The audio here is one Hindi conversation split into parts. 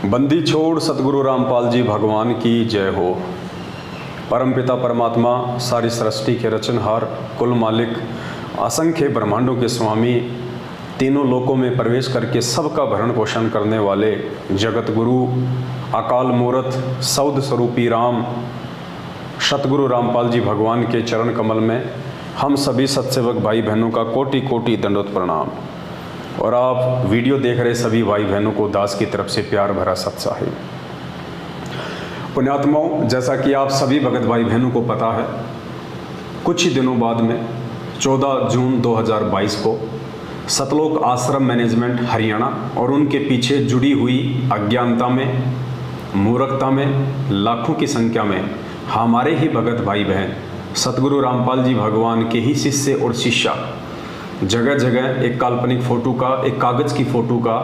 बंदी छोड़ सतगुरु रामपाल जी भगवान की जय हो। परमपिता परमात्मा, सारी सृष्टि के रचनहार, कुल मालिक, असंख्य ब्रह्मांडों के स्वामी, तीनों लोकों में प्रवेश करके सबका भरण पोषण करने वाले जगत गुरु, अकाल मूरत, सौद स्वरूपी राम, सतगुरु रामपाल जी भगवान के चरण कमल में हम सभी सत्सेवक भाई बहनों का कोटि कोटि दंडोत प्रणाम। और आप वीडियो देख रहे सभी भाई बहनों को दास की तरफ से प्यार भरा सत्साहिब। पुण्यात्माओं, जैसा कि आप सभी भगत भाई बहनों को पता है, कुछ ही दिनों बाद में 14 जून 2022 को सतलोक आश्रम मैनेजमेंट हरियाणा और उनके पीछे जुड़ी हुई अज्ञानता में, मूर्खता में लाखों की संख्या में हमारे ही भगत भाई बहन सतगुरु रामपाल जी भगवान के ही शिष्य और शिष्या जगह जगह एक काल्पनिक फ़ोटो का, एक कागज़ की फ़ोटो का,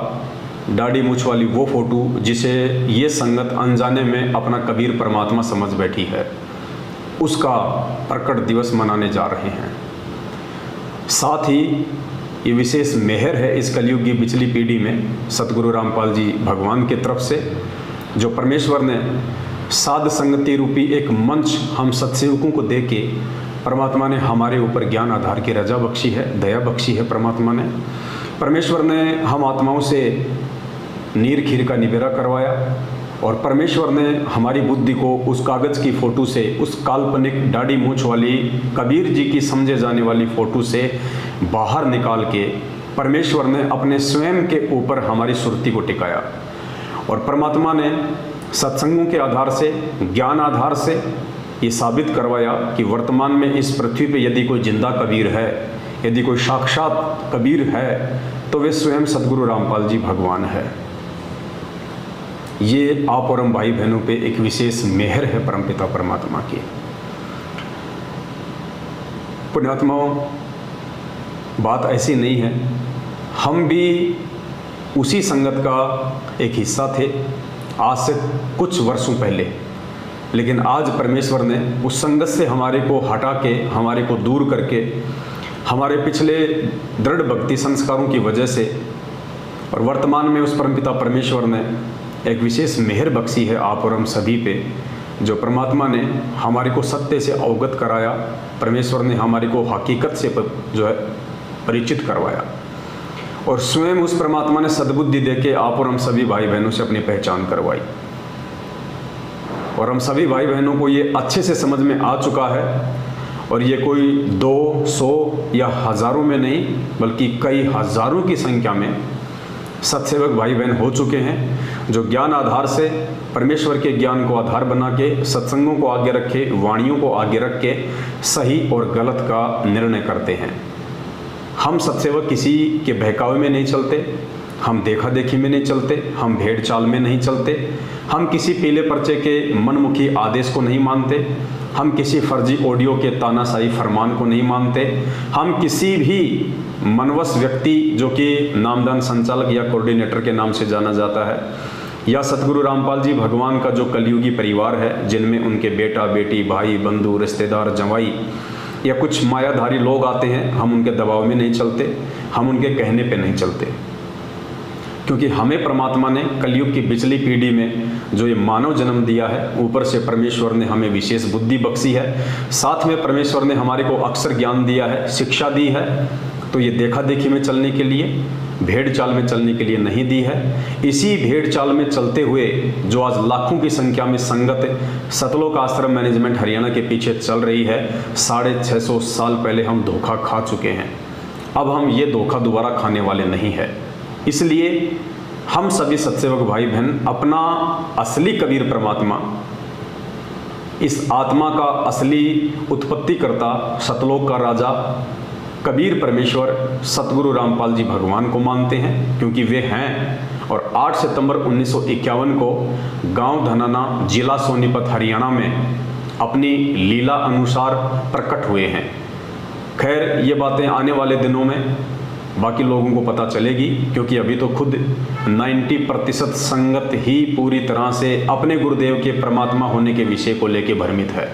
दाढ़ी मूछ वाली वो फ़ोटो जिसे ये संगत अनजाने में अपना कबीर परमात्मा समझ बैठी है, उसका प्रकट दिवस मनाने जा रहे हैं। साथ ही ये विशेष मेहर है इस कलयुग की पिछली पीढ़ी में सतगुरु रामपाल जी भगवान की तरफ से, जो परमेश्वर ने साध संगति रूपी एक मंच हम सत्सेवकों को दे के परमात्मा ने हमारे ऊपर ज्ञान आधार की रजा बख्शी है, दया बख्शी है। परमेश्वर ने हम आत्माओं से नीर खीर का निबेरा करवाया और परमेश्वर ने हमारी बुद्धि को उस कागज़ की फ़ोटो से, उस काल्पनिक दाढ़ी मूछ वाली कबीर जी की समझे जाने वाली फ़ोटो से बाहर निकाल के परमेश्वर ने अपने स्वयं के ऊपर हमारी सुरती को टिकाया। और परमात्मा ने सत्संगों के आधार से, ज्ञान आधार से ये साबित करवाया कि वर्तमान में इस पृथ्वी पे यदि कोई जिंदा कबीर है, यदि कोई साक्षात कबीर है, तो वे स्वयं सतगुरु रामपाल जी भगवान है। ये आप और हम भाई बहनों पे एक विशेष मेहर है परमपिता परमात्मा की। पुण्यात्माओं, बात ऐसी नहीं है, हम भी उसी संगत का एक हिस्सा थे आज से कुछ वर्षों पहले, लेकिन आज परमेश्वर ने उस संगत से हमारे को हटा के, हमारे को दूर करके, हमारे पिछले दृढ़ भक्ति संस्कारों की वजह से और वर्तमान में उस परमपिता परमेश्वर ने एक विशेष मेहर बख्शी है आप और हम सभी पे, जो परमात्मा ने हमारे को सत्य से अवगत कराया। परमेश्वर ने हमारे को हकीकत से जो है परिचित करवाया और स्वयं उस परमात्मा ने सद्बुद्धि दे के आप और हम सभी भाई बहनों से अपनी पहचान करवाई। और हम सभी भाई बहनों को ये अच्छे से समझ में आ चुका है, और ये कोई 200 या हज़ारों में नहीं बल्कि कई हज़ारों की संख्या में सत्सेवक भाई बहन हो चुके हैं, जो ज्ञान आधार से, परमेश्वर के ज्ञान को आधार बना के, सत्संगों को आगे रखे, वाणियों को आगे रख के सही और गलत का निर्णय करते हैं। हम सत्सेवक किसी के बहकावे में नहीं चलते, हम देखा देखी में नहीं चलते, हम भेड़ चाल में नहीं चलते, हम किसी पीले पर्चे के मनमुखी आदेश को नहीं मानते, हम किसी फर्जी ऑडियो के तानाशाही फरमान को नहीं मानते, हम किसी भी मनवस व्यक्ति जो कि नामदान संचालक या कोऑर्डिनेटर के नाम से जाना जाता है, या सतगुरु रामपाल जी भगवान का जो कलयुगी परिवार है, जिनमें उनके बेटा बेटी, भाई बंधु, रिश्तेदार, जवाई या कुछ मायाधारी लोग आते हैं, हम उनके दबाव में नहीं चलते, हम उनके कहने पे नहीं चलते, क्योंकि हमें परमात्मा ने कलयुग की पिछली पीढ़ी में जो ये मानव जन्म दिया है, ऊपर से परमेश्वर ने हमें विशेष बुद्धि बख्शी है, साथ में परमेश्वर ने हमारे को अक्षर ज्ञान दिया है, शिक्षा दी है, तो ये देखा देखी में चलने के लिए, भेड़ चाल में चलने के लिए नहीं दी है। इसी भेड़ चाल में चलते हुए जो आज लाखों की संख्या में संगत सतलोक आश्रम मैनेजमेंट हरियाणा के पीछे चल रही है, 650 साल पहले हम धोखा खा चुके हैं। अब हम ये धोखा दोबारा खाने वाले नहीं है। इसलिए हम सभी सत्सेवक भाई बहन अपना असली कबीर परमात्मा, इस आत्मा का असली उत्पत्ति करता, सतलोक का राजा कबीर परमेश्वर सतगुरु रामपाल जी भगवान को मानते हैं, क्योंकि वे हैं। और 8 सितंबर 1951 को गांव धनाना, जिला सोनीपत, हरियाणा में अपनी लीला अनुसार प्रकट हुए हैं। खैर, ये बातें आने वाले दिनों में बाकी लोगों को पता चलेगी, क्योंकि अभी तो खुद 90% संगत ही पूरी तरह से अपने गुरुदेव के परमात्मा होने के विषय को लेकर भ्रमित है।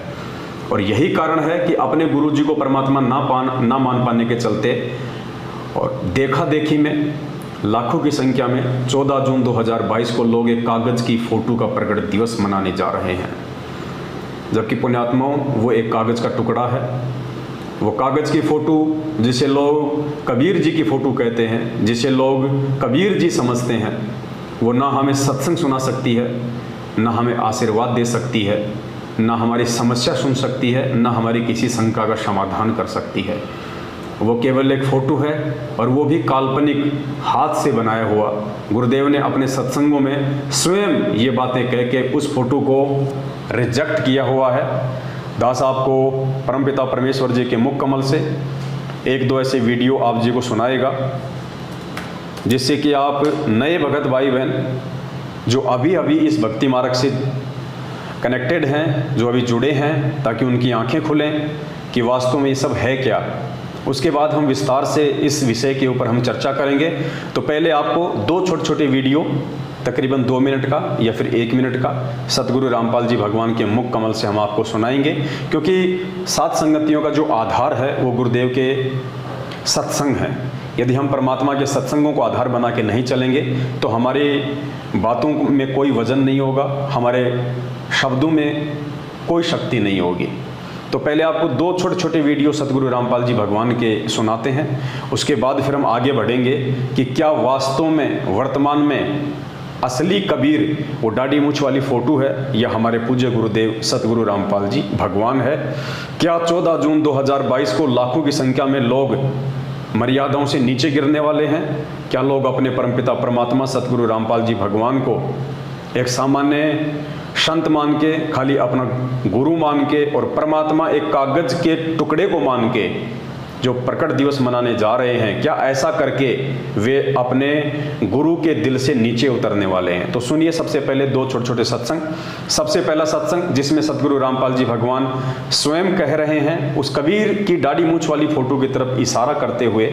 और यही कारण है कि अपने गुरु जी को परमात्मा ना मान पाने के चलते और देखा देखी में लाखों की संख्या में 14 जून 2022 को लोग एक कागज़ की फ़ोटो का प्रकट दिवस मनाने जा रहे हैं, जबकि पुण्यात्माओं वो एक कागज़ का टुकड़ा है। वो कागज़ की फ़ोटो जिसे लोग कबीर जी की फ़ोटो कहते हैं, जिसे लोग कबीर जी समझते हैं, वो ना हमें सत्संग सुना सकती है, ना हमें आशीर्वाद दे सकती है, ना हमारी समस्या सुन सकती है, ना हमारी किसी शंका का समाधान कर सकती है। वो केवल एक फ़ोटो है, और वो भी काल्पनिक, हाथ से बनाया हुआ। गुरुदेव ने अपने सत्संगों में स्वयं ये बातें कह के उस फोटो को रिजेक्ट किया हुआ है। दास आपको परमपिता परमेश्वर जी के मुख कमल से एक दो ऐसे वीडियो आप जी को सुनाएगा, जिससे कि आप नए भगत भाई बहन जो अभी अभी इस भक्ति मार्ग से कनेक्टेड हैं, जो अभी जुड़े हैं, ताकि उनकी आंखें खुलें कि वास्तव में ये सब है क्या। उसके बाद हम विस्तार से इस विषय के ऊपर हम चर्चा करेंगे। तो पहले आपको दो छोटे छोटे वीडियो तकरीबन 2 मिनट का या फिर 1 मिनट का सतगुरु रामपाल जी भगवान के मुख कमल से हम आपको सुनाएंगे, क्योंकि सात संगतियों का जो आधार है वो गुरुदेव के सत्संग है। यदि हम परमात्मा के सत्संगों को आधार बना के नहीं चलेंगे तो हमारी बातों में कोई वजन नहीं होगा, हमारे शब्दों में कोई शक्ति नहीं होगी। तो पहले आपको दो छोटे छोटे वीडियो सतगुरु रामपाल जी भगवान के सुनाते हैं, उसके बाद फिर हम आगे बढ़ेंगे कि क्या वास्तव में वर्तमान में असली कबीर वो दाढ़ी मूंछ वाली फ़ोटो है या हमारे पूज्य गुरुदेव सतगुरु रामपाल जी भगवान है। क्या 14 जून 2022 को लाखों की संख्या में लोग मर्यादाओं से नीचे गिरने वाले हैं? क्या लोग अपने परमपिता परमात्मा सतगुरु रामपाल जी भगवान को एक सामान्य संत मान के, खाली अपना गुरु मान के, और परमात्मा एक कागज के टुकड़े को मान के जो प्रकट दिवस मनाने जा रहे हैं, क्या ऐसा करके वे अपने गुरु के दिल से नीचे उतरने वाले हैं? तो सुनिए सबसे पहले दो छोटे छोटे सत्संग। सबसे पहला सत्संग जिसमें सतगुरु रामपाल जी भगवान स्वयं कह रहे हैं, उस कबीर की दाढ़ी मूंछ वाली फोटो की तरफ इशारा करते हुए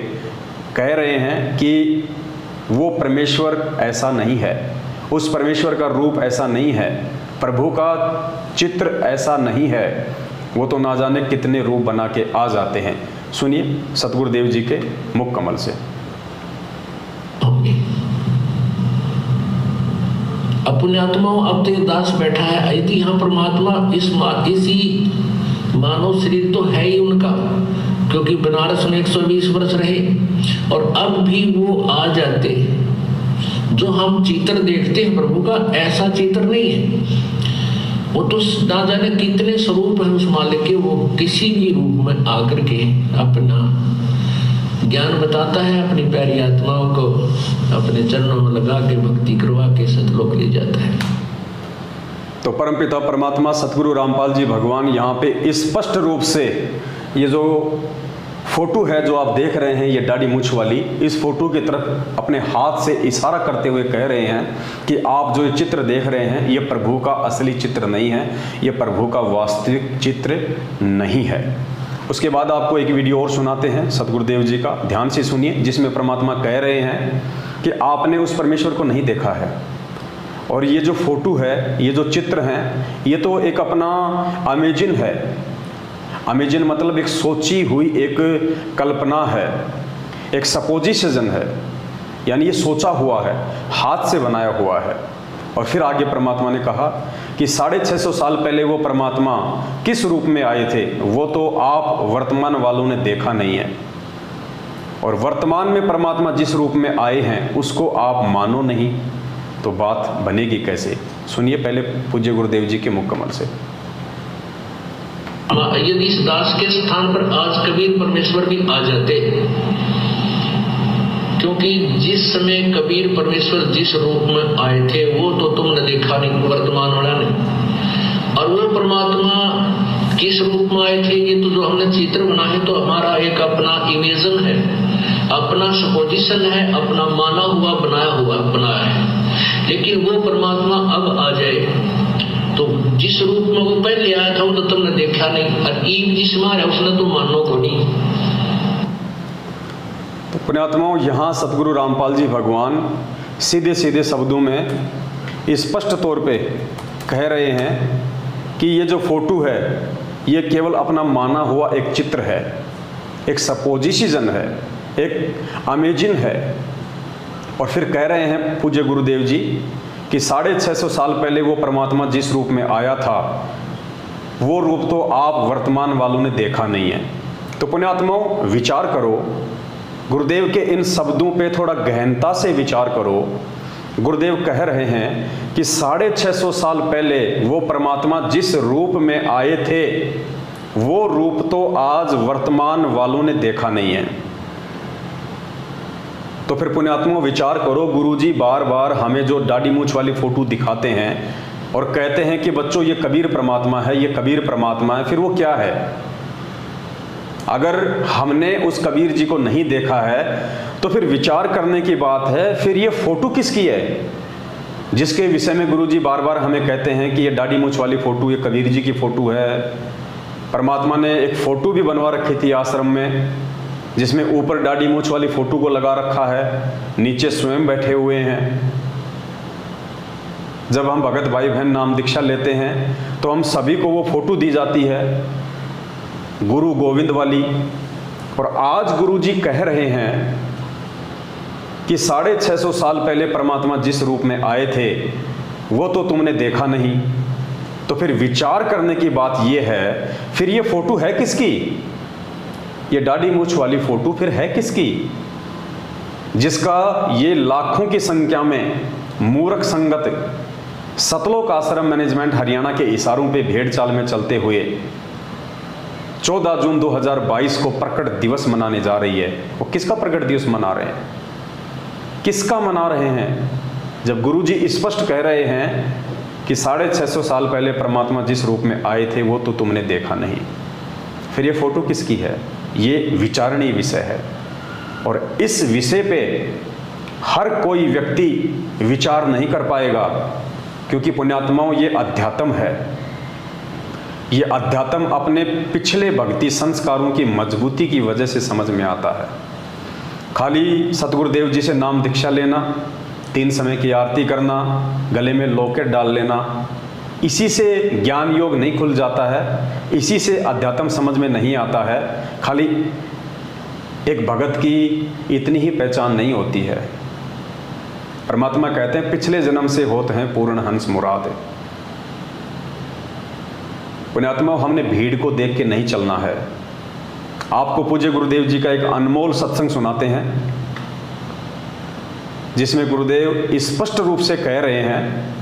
कह रहे हैं कि वो परमेश्वर ऐसा नहीं है, उस परमेश्वर का रूप ऐसा नहीं है, प्रभु का चित्र ऐसा नहीं है, वो तो ना जाने कितने रूप बना के आ जाते हैं। सुनिए सतगुरुदेव जी के मुख कमल से। अपने आत्माओं, अब तो ये दास बैठा है, यदि यहाँ परमात्मा इसी मानव शरीर तो है ही उनका, क्योंकि बनारस में 120 वर्ष रहे, और अब भी वो आ जाते। जो हम चित्र देखते हैं प्रभु का, ऐसा चित्र नहीं है। वो तो ना जाने कितने स्वरूप है उस मालिक के, वो किसी भी रूप में आकर के अपना ज्ञान बताता है, अपनी प्यारी आत्माओं को अपने चरणों में लगा के भक्ति करवा के सतलोक ले जाता है। तो परमपिता परमात्मा सतगुरु रामपाल जी भगवान यहाँ पे स्पष्ट रूप से ये जो फोटो है जो आप देख रहे हैं, ये दाढ़ी मूंछ वाली, इस फोटो की तरफ अपने हाथ से इशारा करते हुए कह रहे हैं कि आप जो ये चित्र देख रहे हैं, ये प्रभु का असली चित्र नहीं है, ये प्रभु का वास्तविक चित्र नहीं है। उसके बाद आपको एक वीडियो और सुनाते हैं सतगुरुदेव जी का, ध्यान से सुनिए, जिसमें परमात्मा कह रहे हैं कि आपने उस परमेश्वर को नहीं देखा है, और ये जो फोटो है, ये जो चित्र हैं, ये तो एक अपना अमेजिन है। अमेजिन मतलब एक सोची हुई एक कल्पना है, एक सपोजिशन है, यानी ये सोचा हुआ है, हाथ से बनाया हुआ है। और फिर आगे परमात्मा ने कहा कि 650 साल पहले वो परमात्मा किस रूप में आए थे, वो तो आप वर्तमान वालों ने देखा नहीं है, और वर्तमान में परमात्मा जिस रूप में आए हैं उसको आप मानो नहीं, तो बात बनेगी कैसे? सुनिए पहले पूज्य गुरुदेव जी के मुख कमल से। यदि इस दास के स्थान पर आज कबीर परमेश्वर भी आ जाते, क्योंकि जिस समय कबीर परमेश्वर जिस रूप में आए थे वो तो तुमने देखा नहीं, वर्तमान वाला ने, और वो परमात्मा किस रूप में आए थे, ये तो जो हमने चित्र बना है तो हमारा एक अपना इमेजन है, अपना सपोजिशन है, अपना माना हुआ बनाया है। लेकिन वो परमात्मा अब आ जाए तो जिस रूप में वो पहले आया था वो तो तुमने देखा नहीं, और ईब जिसमें है उसने तो मानो को नहीं। तो पुण्यात्माओं, यहाँ सतगुरु रामपाल जी भगवान सीधे सीधे शब्दों में स्पष्ट तौर पे कह रहे हैं कि ये जो फोटो है ये केवल अपना माना हुआ एक चित्र है, एक सपोजिशन है, एक अमेजिन है। और फिर कह रहे हैं पूज्य गुरुदेव जी कि 650 साल पहले वो परमात्मा जिस रूप में आया था वो रूप तो आप वर्तमान वालों ने देखा नहीं है। तो पुण्यात्माओं, विचार करो, गुरुदेव के इन शब्दों पे थोड़ा गहनता से विचार करो। गुरुदेव कह रहे हैं कि 650 साल पहले वो परमात्मा जिस रूप में आए थे वो रूप तो आज वर्तमान वालों ने देखा नहीं है। तो फिर पुण्यात्माओं विचार करो, गुरुजी बार बार हमें जो दाढ़ी मूंछ वाली फोटो दिखाते हैं और कहते हैं कि बच्चों ये कबीर परमात्मा है, ये कबीर परमात्मा है, फिर वो क्या है? अगर हमने उस कबीर जी को नहीं देखा है तो फिर विचार करने की बात है, फिर ये फोटो किसकी है जिसके विषय में गुरुजी बार बार हमें कहते हैं कि ये दाढ़ी मूंछ वाली फोटो ये कबीर जी की फोटो है। परमात्मा ने एक फोटो भी बनवा रखी थी आश्रम में जिसमें ऊपर दाढ़ी मूंछ वाली फोटो को लगा रखा है, नीचे स्वयं बैठे हुए हैं। जब हम भगत भाई बहन नाम दीक्षा लेते हैं तो हम सभी को वो फोटो दी जाती है गुरु गोविंद वाली। और आज गुरुजी कह रहे हैं कि 650 साल पहले परमात्मा जिस रूप में आए थे वो तो तुमने देखा नहीं। तो फिर विचार करने की बात ये है, फिर ये फोटो है किसकी? ये दाढ़ी मूंछ वाली फोटो फिर है किसकी जिसका ये लाखों की संख्या में मूर्ख संगत सतलोक आश्रम मैनेजमेंट हरियाणा के इशारों पे भेड़ चाल में चलते हुए 14 जून 2022 को प्रकट दिवस मनाने जा रही है। वो किसका प्रकट दिवस मना रहे हैं? किसका मना रहे हैं? जब गुरुजी स्पष्ट कह रहे हैं कि 650 साल पहले परमात्मा जिस रूप में आए थे वो तो तुमने देखा नहीं, फिर ये फोटो किसकी है? ये विचारणीय विषय है और इस विषय पे हर कोई व्यक्ति विचार नहीं कर पाएगा क्योंकि पुण्यात्माओं ये अध्यात्म है। ये अध्यात्म अपने पिछले भक्ति संस्कारों की मजबूती की वजह से समझ में आता है। खाली सतगुरुदेव जी से नाम दीक्षा लेना, 3 समय की आरती करना, गले में लॉकेट डाल लेना, इसी से ज्ञान योग नहीं खुल जाता है, इसी से अध्यात्म समझ में नहीं आता है। खाली एक भगत की इतनी ही पहचान नहीं होती है। परमात्मा कहते हैं पिछले जन्म से होते हैं पूर्ण हंस मुराद। पुण्यात्मा, हमने भीड़ को देख के नहीं चलना है। आपको पूज्य गुरुदेव जी का एक अनमोल सत्संग सुनाते हैं जिसमें गुरुदेव स्पष्ट रूप से कह रहे हैं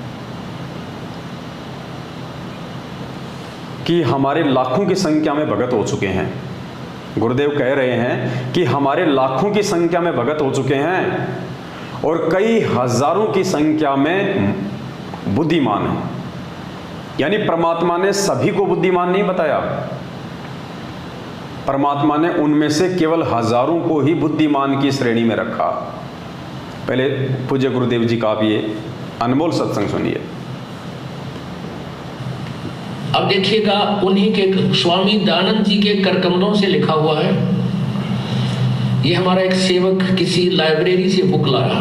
कि हमारे लाखों की संख्या में भगत हो चुके हैं। गुरुदेव कह रहे हैं कि हमारे लाखों की संख्या में भगत हो चुके हैं और कई हजारों की संख्या में बुद्धिमान हैं। यानी परमात्मा ने सभी को बुद्धिमान नहीं बताया, परमात्मा ने उनमें से केवल हजारों को ही बुद्धिमान की श्रेणी में रखा। पहले पूज्य गुरुदेव जी का आप ये अनमोल सत्संग सुनिए। अब देखिएगा, उन्हीं के स्वामी दयानंद जी के करकमलों से लिखा हुआ है। ये हमारा एक सेवक किसी लाइब्रेरी से बुक लाया,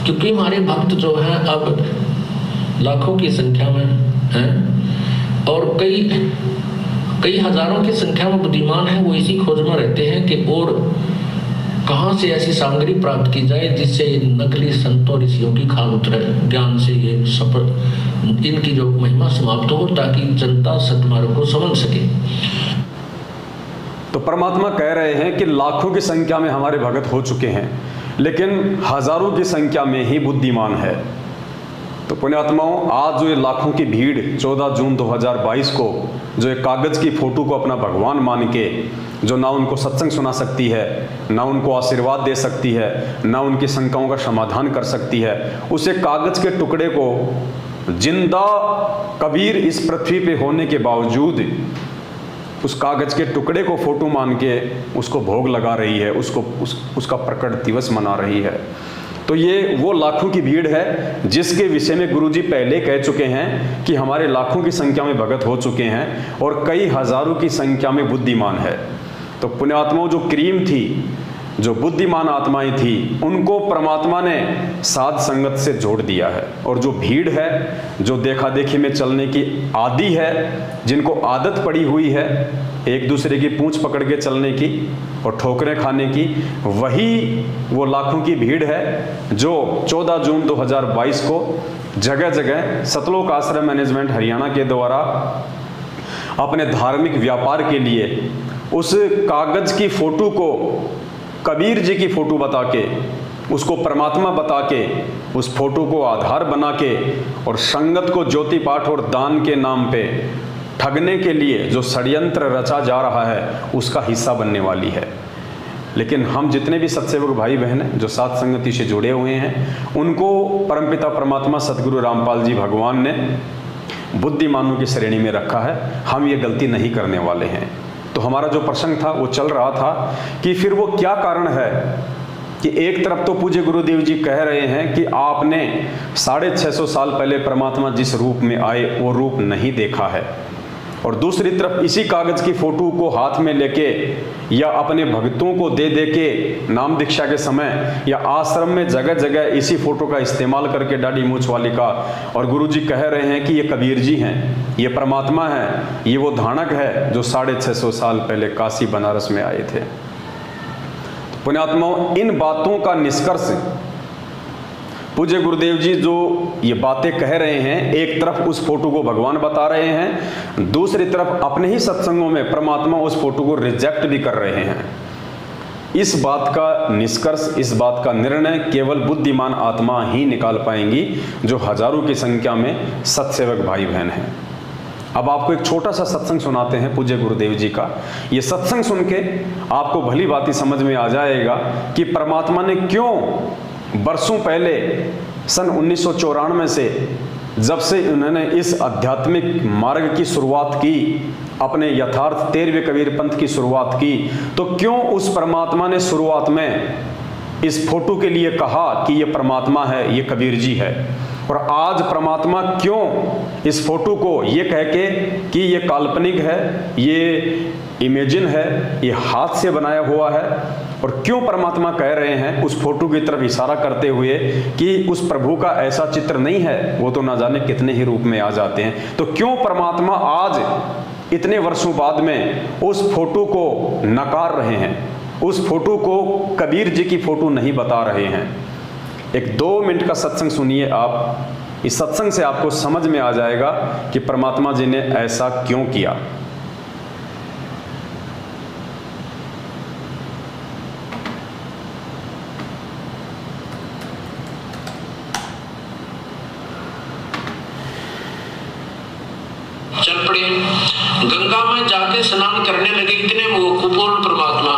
क्योंकि हमारे भक्त जो हैं अब लाखों की संख्या में हैं और कई हजारों की संख्या में बुद्धिमान हैं। वो इसी खोज में रहते हैं कि और कहाँ से ऐसी सामग्री प्राप्त की जाए जिससे नकली संतों ऋषियों की खाल उतरे, ज्ञान से ये सफल इनकी जो महिमा समाप्त हो ताकि जनता सत्मार्ग को समझ सके। तो परमात्मा कह रहे हैं कि लाखों की संख्या में हमारे भगत हो चुके हैं लेकिन हजारों की संख्या में ही बुद्धिमान है। तो पुण्यात्माओं, आज जो ये लाखों की भीड़ 14 जून 2022 को जो एक कागज़ की फोटो को अपना भगवान मान के जो ना उनको सत्संग सुना सकती है, ना उनको आशीर्वाद दे सकती है, ना उनकी शंकाओं का समाधान कर सकती है, उसे कागज़ के टुकड़े को जिंदा कबीर इस पृथ्वी पे होने के बावजूद उस कागज़ के टुकड़े को फोटो मान के उसको भोग लगा रही है, उसका प्रकट दिवस मना रही है। तो ये वो लाखों की भीड़ है जिसके विषय में गुरुजी पहले कह चुके हैं कि हमारे लाखों की संख्या में भगत हो चुके हैं और कई हजारों की संख्या में बुद्धिमान है। तो पुण्यात्माओं, जो क्रीम थी जो बुद्धिमान आत्माएं थी उनको परमात्मा ने साध संगत से जोड़ दिया है। और जो भीड़ है, जो देखा देखी में चलने की आदी है, जिनको आदत पड़ी हुई है एक दूसरे की पूंछ पकड़ के चलने की और ठोकरें खाने की, वही वो लाखों की भीड़ है जो 14 जून 2022 को जगह जगह सतलोक आश्रम मैनेजमेंट हरियाणा के द्वारा अपने धार्मिक व्यापार के लिए उस कागज की फोटो को कबीर जी की फोटो बता के, उसको परमात्मा बता के, उस फोटो को आधार बना के और संगत को ज्योति पाठ और दान के नाम पे ठगने के लिए जो षड्यंत्र रचा जा रहा है उसका हिस्सा बनने वाली है। लेकिन हम जितने भी सत्सेवक भाई बहन हैं जो साथ संगति से जुड़े हुए हैं, उनको परमपिता परमात्मा सतगुरु रामपाल जी भगवान ने बुद्धिमानों की श्रेणी में रखा है। हम ये गलती नहीं करने वाले हैं। तो हमारा जो प्रसंग था वो चल रहा था कि फिर वो क्या कारण है कि एक तरफ तो पूज्य गुरुदेव जी कह रहे हैं कि आपने 650 साल पहले परमात्मा जिस रूप में आए वो रूप नहीं देखा है, और दूसरी तरफ इसी कागज की फोटो को हाथ में लेके या अपने भक्तों को दे दे के नाम दीक्षा के समय या आश्रम में जगह जगह इसी फोटो का इस्तेमाल करके दाढ़ी मूंछ वाली का, और गुरुजी कह रहे हैं कि ये कबीर जी हैं, ये परमात्मा है, ये वो धानक है जो 650 साल पहले काशी बनारस में आए थे। तो पुण्यात्माओं, इन बातों का निष्कर्ष पूज्य गुरुदेव जी जो ये बातें कह रहे हैं, एक तरफ उस फोटो को भगवान बता रहे हैं, दूसरी तरफ अपने ही सत्संगों में परमात्मा उस फोटो को रिजेक्ट भी कर रहे हैं। इस बात का निष्कर्ष, इस बात का निर्णय केवल बुद्धिमान आत्मा ही निकाल पाएंगी जो हजारों की संख्या में सत्सेवक भाई बहन हैं। अब आपको एक छोटा सा सत्संग सुनाते हैं पूज्य गुरुदेव जी का। ये सत्संग सुन के आपको भली बात समझ में आ जाएगा कि परमात्मा ने क्यों बरसों पहले सन 1994 से जब से उन्होंने इस आध्यात्मिक मार्ग की शुरुआत की, अपने यथार्थ 13वें कबीर पंथ की शुरुआत की, तो क्यों उस परमात्मा ने शुरुआत में इस फोटो के लिए कहा कि ये परमात्मा है, ये कबीर जी है, और आज परमात्मा क्यों इस फोटो को ये कह के कि ये काल्पनिक है, ये इमेजिन है, ये हाथ से बनाया हुआ है, और क्यों परमात्मा कह रहे हैं उस फोटो की तरफ इशारा करते हुए कि उस प्रभु का ऐसा चित्र नहीं है, वो तो ना जाने कितने ही रूप में आ जाते हैं। तो क्यों परमात्मा आज इतने वर्षों बाद में उस फोटो को नकार रहे हैं, उस फोटो को कबीर जी की फोटो नहीं बता रहे हैं। एक 2 मिनट का सत्संग सुनिए आप। इस सत्संग से आपको समझ में आ जाएगा कि परमात्मा जी ने ऐसा क्यों किया। चल पड़े, गंगा में जाके स्नान करने लगे इतने वो कुपूर्ण परमात्मा,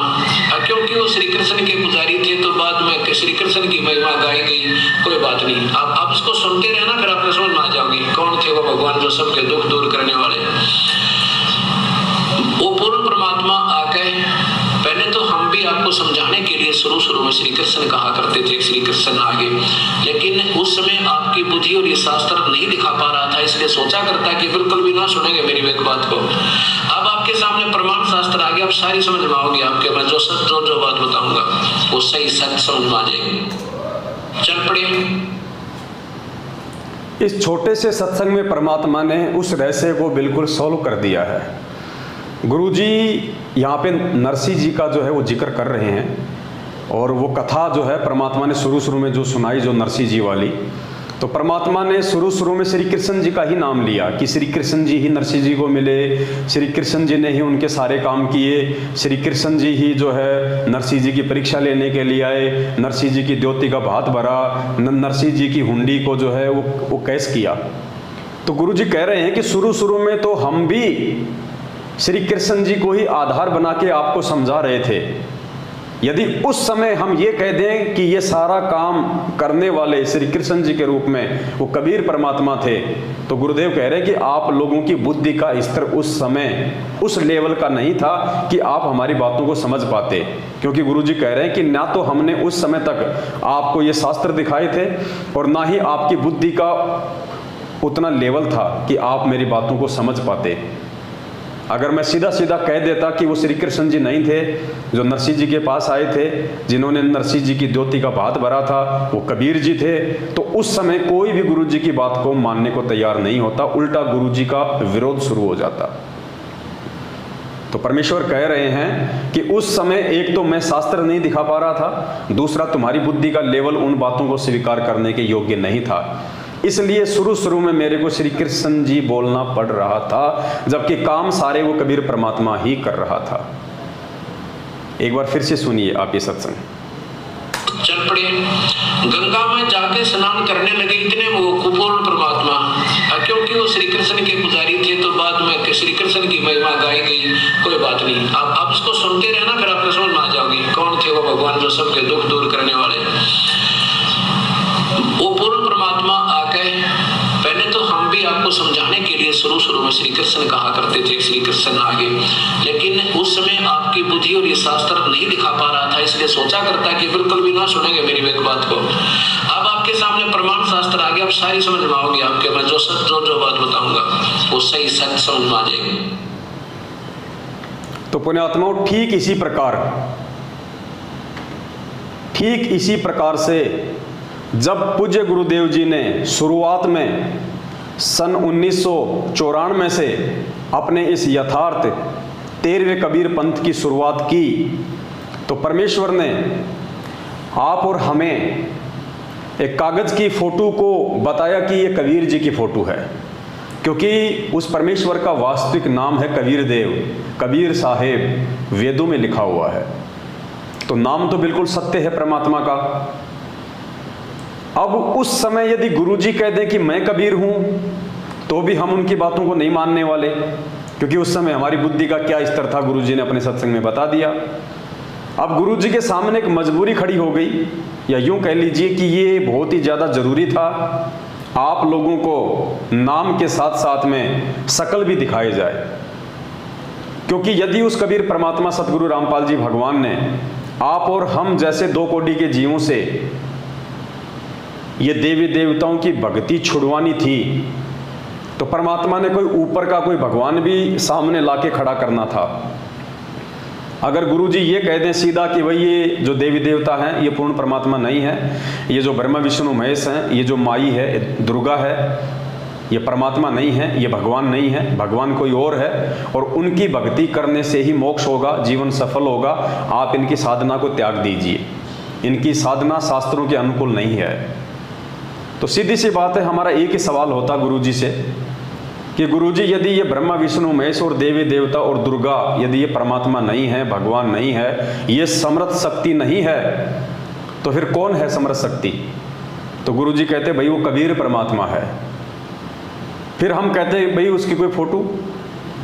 क्योंकि वो श्री कृष्ण के पुजारी थे तो बाद में श्री कृष्ण की महिमा गाई गई। कोई बात नहीं, आप इसको सुनते रहना, फिर आप समझ में आ जाओगे कौन थे वो भगवान जो सबके दुख दूर करने वाले। वो पूर्ण परमात्मा आके पहले तो हम भी आपको समझाने के लिए शुरू में श्री कृष्ण कहा करते थे, श्री कृष्ण आगे, लेकिन उस समय आपकी बुद्धि और ये शास्त्र नहीं दिखा पा रहा था, इसलिए सोचा करता कि बिल्कुल भी ना सुनेंगे मेरी एक बात को। अब आपके सामने प्रमाण शास्त्र आ गया, आप सारी समझ में आओगे, आपके मैं जो बात बताऊंगा वो सही सच समझ में आ जाएगी। चल पड़े। इस छोटे से सत्संग में परमात्मा ने उस रहस्य को बिल्कुल सॉल्व कर दिया है। गुरुजी यहाँ पे नरसिंह जी का जो है वो जिक्र कर रहे हैं, और वो कथा जो है परमात्मा ने शुरू में जो सुनाई, जो नरसिंह जी वाली, तो परमात्मा ने शुरू में श्री कृष्ण जी का ही नाम लिया कि श्री कृष्ण जी ही नरसिंह जी को मिले, श्री कृष्ण जी ने ही उनके सारे काम किए, श्री कृष्ण जी ही जो है नरसिंह जी की परीक्षा लेने के लिए आए, नरसिंह जी की द्योति का भात भरा, नरसिंह जी की हुंडी को जो है वो कैश किया। तो गुरु जी कह रहे हैं कि शुरू में तो हम भी श्री कृष्ण जी को ही आधार बना के आपको समझा रहे थे। यदि उस समय हम ये कह दें कि ये सारा काम करने वाले श्री कृष्ण जी के रूप में वो कबीर परमात्मा थे, तो गुरुदेव कह रहे हैं कि आप लोगों की बुद्धि का स्तर उस समय उस लेवल का नहीं था कि आप हमारी बातों को समझ पाते। क्योंकि गुरुजी कह रहे हैं कि ना तो हमने उस समय तक आपको ये शास्त्र दिखाए थे, और ना ही आपकी बुद्धि का उतना लेवल था कि आप मेरी बातों को समझ पाते। अगर मैं सीधा सीधा कह देता कि वो श्री कृष्ण जी नहीं थे जो नरसिंह जी के पास आए थे, जिन्होंने नरसिंह जी की द्योति का भात भरा था, वो कबीर जी थे, तो उस समय कोई भी गुरु जी की बात को मानने को तैयार नहीं होता, उल्टा गुरु जी का विरोध शुरू हो जाता। तो परमेश्वर कह रहे हैं कि उस समय एक तो मैं शास्त्र नहीं दिखा पा रहा था, दूसरा तुम्हारी बुद्धि का लेवल उन बातों को स्वीकार करने के योग्य नहीं था, इसलिए शुरू में मेरे को श्री कृष्ण जी बोलना पड़ रहा था, जबकि काम सारे वो कबीर परमात्मा ही कर रहा था। एक बार फिर से सुनिए आप ये सत्संग। चल पड़े, गंगा में जाके स्नान करने लगे इतने वो कुपूर्ण परमात्मा, क्योंकि वो श्री कृष्ण के पुजारी थे, तो बाद में श्री कृष्ण की महिमा गाई गई, कोई बात नहीं। आप इसको सुनते रहना, फिर आपको समझ में आ जाओगे कौन थे वो भगवान जो सबके दुख दूर करने वाले। वो पूर्ण परमात्मा आके, पहले तो हम भी आपको समझाने के लिए शुरू में श्री कृष्ण कहा करते थे, श्री कृष्ण आगे, लेकिन उस समय आपकी बुद्धि और ये शास्त्र नहीं दिखा पा रहा था, इसलिए सोचा करता कि बिल्कुल भी ना सुनेंगे मेरी एक बात को। अब आपके सामने प्रमाण शास्त्र आ गया, आप सारी समझ में आओगे, आपके मैं जो बात बताऊंगा वो सही सच समझ में आ जाएगी। तो पुण्यात्माओं, ठीक इसी प्रकार से जब पूज्य गुरुदेव जी ने शुरुआत में सन 1994 से अपने इस यथार्थ 13वें कबीर पंथ की शुरुआत की, तो परमेश्वर ने आप और हमें एक कागज की फोटो को बताया कि ये कबीर जी की फोटो है, क्योंकि उस परमेश्वर का वास्तविक नाम है कबीर देव, कबीर साहेब, वेदों में लिखा हुआ है। तो नाम तो बिल्कुल सत्य है परमात्मा का। अब उस समय यदि गुरुजी कह दें कि मैं कबीर हूं, तो भी हम उनकी बातों को नहीं मानने वाले, क्योंकि उस समय हमारी बुद्धि का क्या स्तर था गुरुजी ने अपने सत्संग में बता दिया। अब गुरुजी के सामने एक मजबूरी खड़ी हो गई, या यूं कह लीजिए कि ये बहुत ही ज़्यादा ज़रूरी था, आप लोगों को नाम के साथ साथ में शकल भी दिखाई जाए। क्योंकि यदि उस कबीर परमात्मा सतगुरु रामपाल जी भगवान ने आप और हम जैसे दो कोटि के जीवों से ये देवी देवताओं की भक्ति छुड़वानी थी, तो परमात्मा ने कोई ऊपर का कोई भगवान भी सामने लाके खड़ा करना था। अगर गुरुजी ये कह दें सीधा कि भाई ये जो देवी देवता हैं ये पूर्ण परमात्मा नहीं है, ये जो ब्रह्मा विष्णु महेश हैं, ये जो माई है दुर्गा है, ये परमात्मा नहीं है, ये भगवान नहीं है, भगवान कोई और है, और उनकी भक्ति करने से ही मोक्ष होगा, जीवन सफल होगा, आप इनकी साधना को त्याग दीजिए, इनकी साधना शास्त्रों के अनुकूल नहीं है। तो सीधी सी बात है, हमारा एक ही सवाल होता गुरुजी से कि गुरुजी यदि ये ब्रह्मा विष्णु महेश और देवी देवता और दुर्गा यदि ये परमात्मा नहीं है, भगवान नहीं है, ये समर्थ शक्ति नहीं है, तो फिर कौन है समर्थ शक्ति? तो गुरुजी कहते भाई वो कबीर परमात्मा है। फिर हम कहते हैं भाई उसकी कोई फोटो,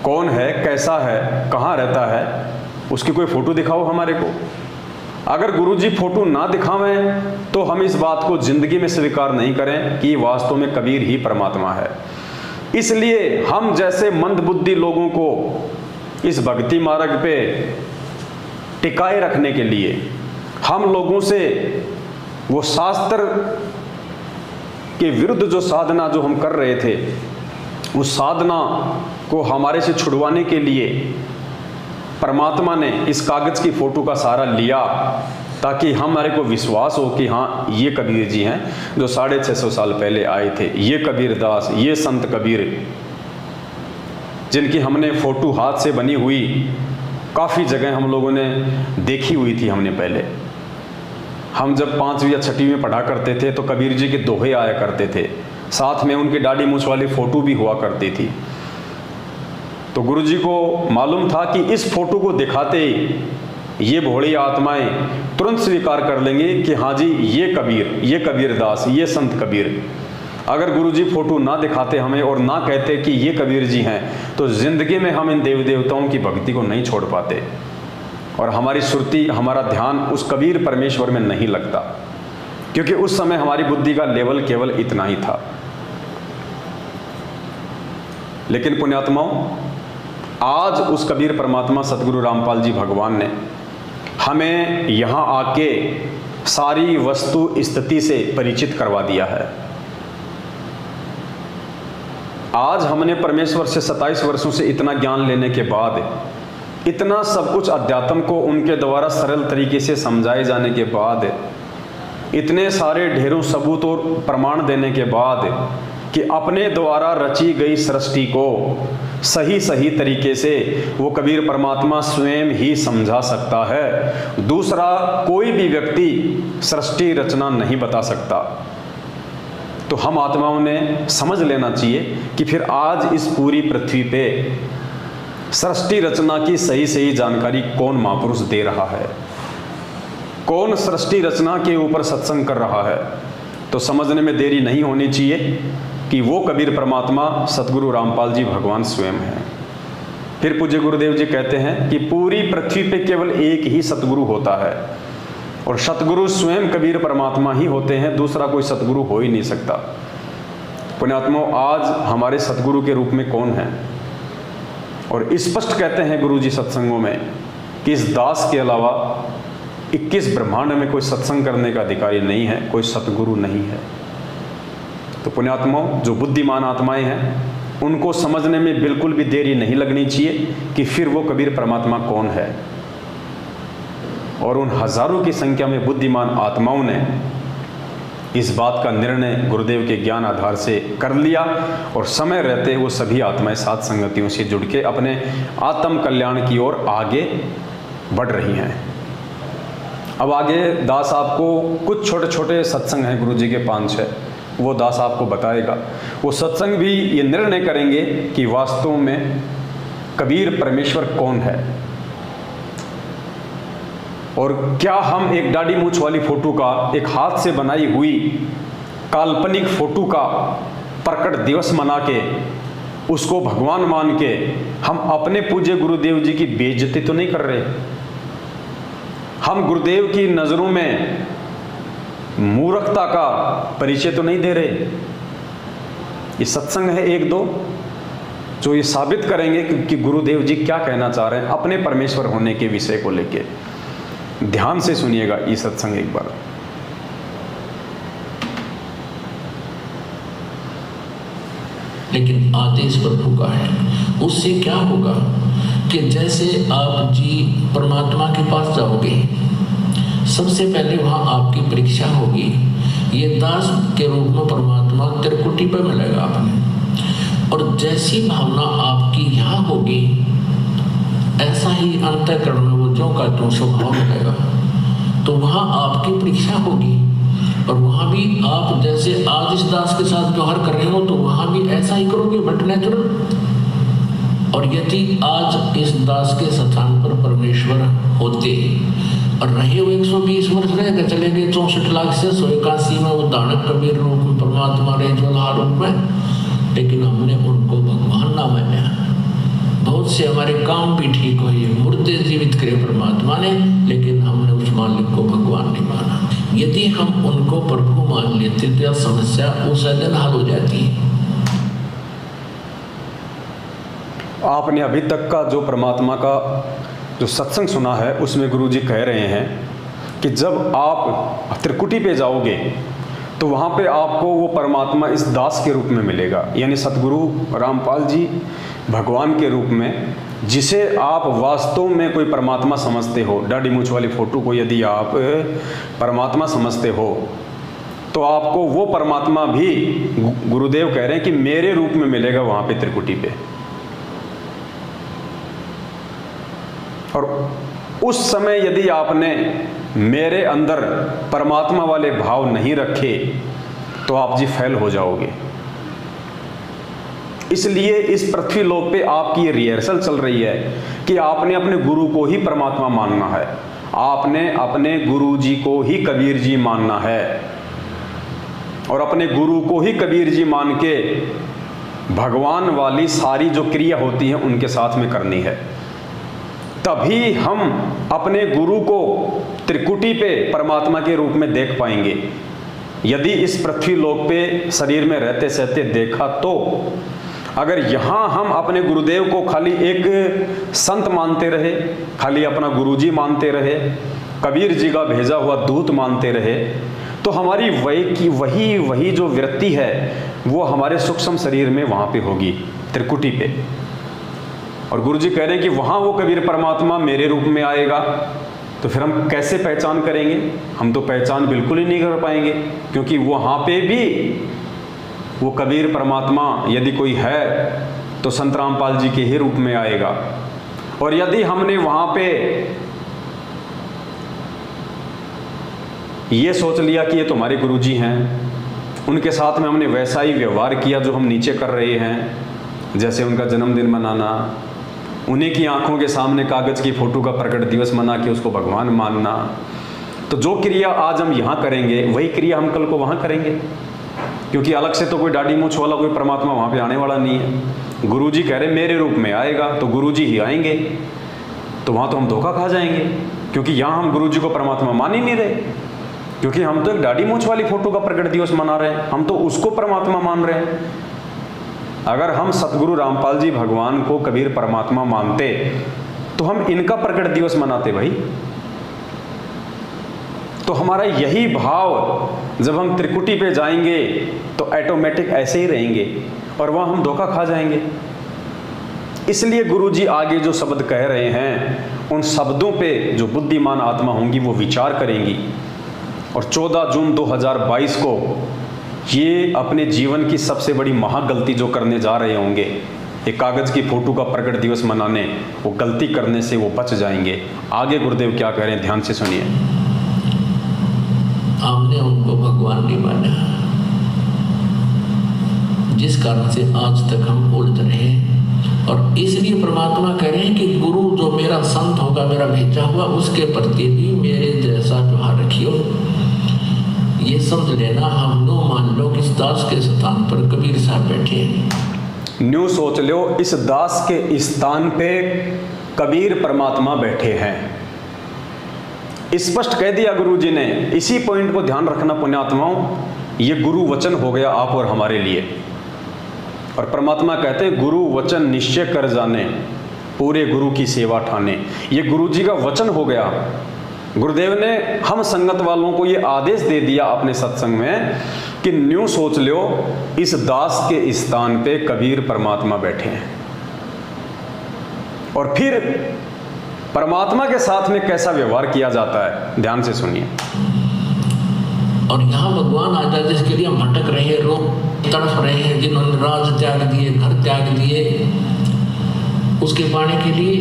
कौन है, कैसा है, कहाँ रहता है, उसकी कोई फोटो दिखाओ हमारे को। अगर गुरुजी फोटो ना दिखावें तो हम इस बात को जिंदगी में स्वीकार नहीं करें कि वास्तव में कबीर ही परमात्मा है। इसलिए हम जैसे मंदबुद्धि लोगों को इस भक्ति मार्ग पे टिकाए रखने के लिए हम लोगों से वो शास्त्र के विरुद्ध जो साधना जो हम कर रहे थे, उस साधना को हमारे से छुड़वाने के लिए परमात्मा ने इस कागज की फोटो का सहारा लिया, ताकि हमारे को विश्वास हो कि हाँ ये कबीर जी हैं जो 650 साल पहले आए थे, ये कबीर दास, ये संत कबीर, जिनकी हमने फोटो हाथ से बनी हुई काफ़ी जगह हम लोगों ने देखी हुई थी। हमने पहले हम जब 5वीं या 6वीं में पढ़ा करते थे तो कबीर जी के दोहे आया करते थे, साथ में उनकी दाढ़ी मूंछ वाली फ़ोटो भी हुआ करती थी। तो गुरुजी को मालूम था कि इस फोटो को दिखाते ही ये भोली आत्माएं तुरंत स्वीकार कर लेंगे कि हाँ जी ये कबीर, ये कबीर दास, ये संत कबीर। अगर गुरुजी फोटो ना दिखाते हमें और ना कहते कि ये कबीर जी हैं, तो ज़िंदगी में हम इन देवी देवताओं की भक्ति को नहीं छोड़ पाते और हमारी सुरती, हमारा ध्यान उस कबीर परमेश्वर में नहीं लगता, क्योंकि उस समय हमारी बुद्धि का लेवल केवल इतना ही था। लेकिन पुण्यात्माओं, आज उस कबीर परमात्मा सतगुरु रामपाल जी भगवान ने हमें यहाँ आके सारी वस्तु स्थिति से परिचित करवा दिया है। आज हमने परमेश्वर से 27 वर्षों से इतना ज्ञान लेने के बाद, इतना सब कुछ अध्यात्म को उनके द्वारा सरल तरीके से समझाए जाने के बाद, इतने सारे ढेरों सबूत और प्रमाण देने के बाद कि अपने द्वारा रची गई सृष्टि को सही सही तरीके से वो कबीर परमात्मा स्वयं ही समझा सकता है, दूसरा कोई भी व्यक्ति सृष्टि रचना नहीं बता सकता। तो हम आत्माओं ने समझ लेना चाहिए कि फिर आज इस पूरी पृथ्वी पे सृष्टि रचना की सही सही जानकारी कौन महापुरुष दे रहा है, कौन सृष्टि रचना के ऊपर सत्संग कर रहा है। तो समझने में देरी नहीं होनी चाहिए कि वो कबीर परमात्मा सतगुरु रामपाल जी भगवान स्वयं हैं। फिर पूज्य गुरुदेव जी कहते हैं कि पूरी पृथ्वी पे केवल एक ही सतगुरु होता है और सतगुरु स्वयं कबीर परमात्मा ही होते हैं, दूसरा कोई सतगुरु हो ही नहीं सकता। पुण्यात्माओं, आज हमारे सतगुरु के रूप में कौन है? और स्पष्ट कहते हैं गुरु जी सत्संगों में कि इस दास के अलावा 21 ब्रह्मांड में कोई सत्संग करने का अधिकारी नहीं है, कोई सतगुरु नहीं है। तो पुण्यात्माओं, जो बुद्धिमान आत्माएं हैं उनको समझने में बिल्कुल भी देरी नहीं लगनी चाहिए कि फिर वो कबीर परमात्मा कौन है। और उन हजारों की संख्या में बुद्धिमान आत्माओं ने इस बात का निर्णय गुरुदेव के ज्ञान आधार से कर लिया और समय रहते वो सभी आत्माएं साथ संगतियों से जुड़ के अपने आत्म कल्याण की ओर आगे बढ़ रही हैं। अब आगे दास आपको कुछ छोटे छोटे सत्संग हैं गुरु जी के 5-6, वो दास आपको बताएगा। वो सत्संग भी ये निर्णय करेंगे कि वास्तव में कबीर परमेश्वर कौन है और क्या हम एक दाढ़ी मूछ वाली फोटो का, एक हाथ से बनाई हुई काल्पनिक फोटो का प्रकट दिवस मना के उसको भगवान मान के हम अपने पूज्य गुरुदेव जी की बेइज्जती तो नहीं कर रहे? हम गुरुदेव की नजरों में मूर्खता का परिचय तो नहीं दे रहे? ये सत्संग है 1-2 जो ये साबित करेंगे कि गुरुदेव जी क्या कहना चाह रहे हैं अपने परमेश्वर होने के विषय को लेके। ध्यान से सुनिएगा ये सत्संग एक बार। लेकिन आदेश प्रभु का है। उससे क्या होगा कि जैसे आप जी परमात्मा के पास जाओगे, सबसे पहले वहां आपकी परीक्षा होगी। ये दास के रूप में परमात्मा त्रिकुटी पर मिलेगा आपने, और जैसी भावना आपकी यहाँ होगी ऐसा ही अंतःकरण में वो जो का त्यों स्वभाव मिलेगा। तो वहाँ आपकी परीक्षा होगी और वहाँ भी आप जैसे आज इस दास के साथ व्यवहार कर रहे हो तो वहाँ भी ऐसा ही करोगे, बट नेचुरल। और यदि आज इस दास के स्थान पर परमेश्वर होते और रहे हुए 120 वर्ष रह गए, चले गए 64 लाख से 181 में वो दानक कबीर रूप में परमात्मा रहे ज्वलहार रूप में, लेकिन हमने उनको भगवान ना माना। बहुत से हमारे काम भी ठीक हुए, मुर्दे जीवित करे परमात्मा ने, लेकिन हमने उस मालिक को भगवान नहीं माना। यदि हम उनको प्रभु मान लेते तो समस्या उस दिन हल हो जाती है। आपने अभी तक का जो परमात्मा का जो सत्संग सुना है उसमें गुरु जी कह रहे हैं कि जब आप त्रिकुटी पे जाओगे तो वहाँ पे आपको वो परमात्मा इस दास के रूप में मिलेगा, यानी सतगुरु रामपाल जी भगवान के रूप में, जिसे आप वास्तव में कोई परमात्मा समझते हो। दाढ़ी मूछ वाली फोटो को यदि आप परमात्मा समझते हो तो आपको वो परमात्मा भी गुरुदेव कह रहे हैं कि मेरे रूप में मिलेगा वहाँ पे त्रिकुटी पे। और उस समय यदि आपने मेरे अंदर परमात्मा वाले भाव नहीं रखे तो आप जी फेल हो जाओगे। इसलिए इस पृथ्वी लोक पे आपकी ये रिहर्सल चल रही है कि आपने अपने गुरु को ही परमात्मा मानना है, आपने अपने गुरु जी को ही कबीर जी मानना है और अपने गुरु को ही कबीर जी मान के भगवान वाली सारी जो क्रिया होती है उनके साथ में करनी है। तभी हम अपने गुरु को त्रिकुटी पे परमात्मा के रूप में देख पाएंगे। यदि इस पृथ्वी लोक पे शरीर में रहते सहते देखा तो अगर यहाँ हम अपने गुरुदेव को खाली एक संत मानते रहे, खाली अपना गुरुजी मानते रहे, कबीर जी का भेजा हुआ दूत मानते रहे, तो हमारी वही जो वृत्ति है वो हमारे सूक्ष्म शरीर में वहाँ पे होगी, त्रिकुटी पे। और गुरु जी कह रहे हैं कि वहाँ वो कबीर परमात्मा मेरे रूप में आएगा। तो फिर हम कैसे पहचान करेंगे? हम तो पहचान बिल्कुल ही नहीं कर पाएंगे, क्योंकि वहाँ पे भी वो कबीर परमात्मा यदि कोई है तो संत रामपाल जी के ही रूप में आएगा। और यदि हमने वहाँ पे ये सोच लिया कि ये तुम्हारे गुरु जी हैं, उनके साथ में हमने वैसा ही व्यवहार किया जो हम नीचे कर रहे हैं, जैसे उनका जन्मदिन मनाना, उन्हीं की आंखों के सामने कागज़ की फ़ोटो का प्रकट दिवस मना के उसको भगवान मानना, तो जो क्रिया आज हम यहाँ करेंगे वही क्रिया हम कल को वहाँ करेंगे, क्योंकि अलग से तो कोई दाढ़ी मूंछ वाला कोई परमात्मा वहाँ पे आने वाला नहीं है। गुरु जी कह रहे मेरे रूप में आएगा, तो गुरु जी ही आएंगे, तो वहाँ तो हम धोखा खा जाएंगे, क्योंकि यहाँ हम गुरु जी को परमात्मा मान ही नहीं रहे, क्योंकि हम तो एक दाढ़ी मूंछ वाली फ़ोटो का प्रकट दिवस मना रहे हैं, हम तो उसको परमात्मा मान रहे हैं। अगर हम सतगुरु रामपाल जी भगवान को कबीर परमात्मा मानते तो हम इनका प्रकट दिवस मनाते भाई। तो हमारा यही भाव जब हम त्रिकुटी पे जाएंगे तो ऑटोमेटिक ऐसे ही रहेंगे और वहाँ हम धोखा खा जाएंगे। इसलिए गुरु जी आगे जो शब्द कह रहे हैं उन शब्दों पे जो बुद्धिमान आत्मा होंगी वो विचार करेंगी, और 14 जून 2022 को ये अपने जीवन की सबसे बड़ी महागलती जो करने जा रहे होंगे, एक कागज़ की फ़ोटो का प्रकट दिवस मनाने, वो गलती करने से वो बच जाएंगे। आगे गुरुदेव क्या कह रहे हैं, ध्यान से सुनिए। हमने उनको भगवान नहीं माना, जिस कारण से आज तक हम उलझ रहे हैं। और इसलिए परमात्मा कह रहे हैं कि गुरु जो मेरा संत होगा, मेरा भेजा हुआ, उसके प्रति भी मेरे जैसा व्यवहार रखियो। ये समझ लेना, हम नो मान लो कि इस दास के स्थान पर कबीर साहब बैठे हैं। न्यू सोच लो, इस दास के स्थान पे कबीर परमात्मा बैठे हैं। स्पष्ट कह दिया गुरु जी ने। इसी पॉइंट को ध्यान रखना पुण्यात्माओं, ये गुरु वचन हो गया आप और हमारे लिए। और परमात्मा कहते हैं गुरु वचन निश्चय कर जाने, पूरे गुरु की सेवा ठाने। ये गुरु जी का वचन हो गया। गुरुदेव ने हम संगत वालों को ये आदेश दे दिया अपने सत्संग में कि न्यू सोच लो, इस दास के स्थान पे कबीर परमात्मा बैठे हैं। और फिर परमात्मा के साथ में कैसा व्यवहार किया जाता है, ध्यान से सुनिए। और यहाँ भगवान आ जाए, जिसके लिए हम भटक रहे हैं, रोग तड़फ रहे हैं, जिन्होंने राज त्याग दिए, घर त्याग दिए उसके पाने के लिए,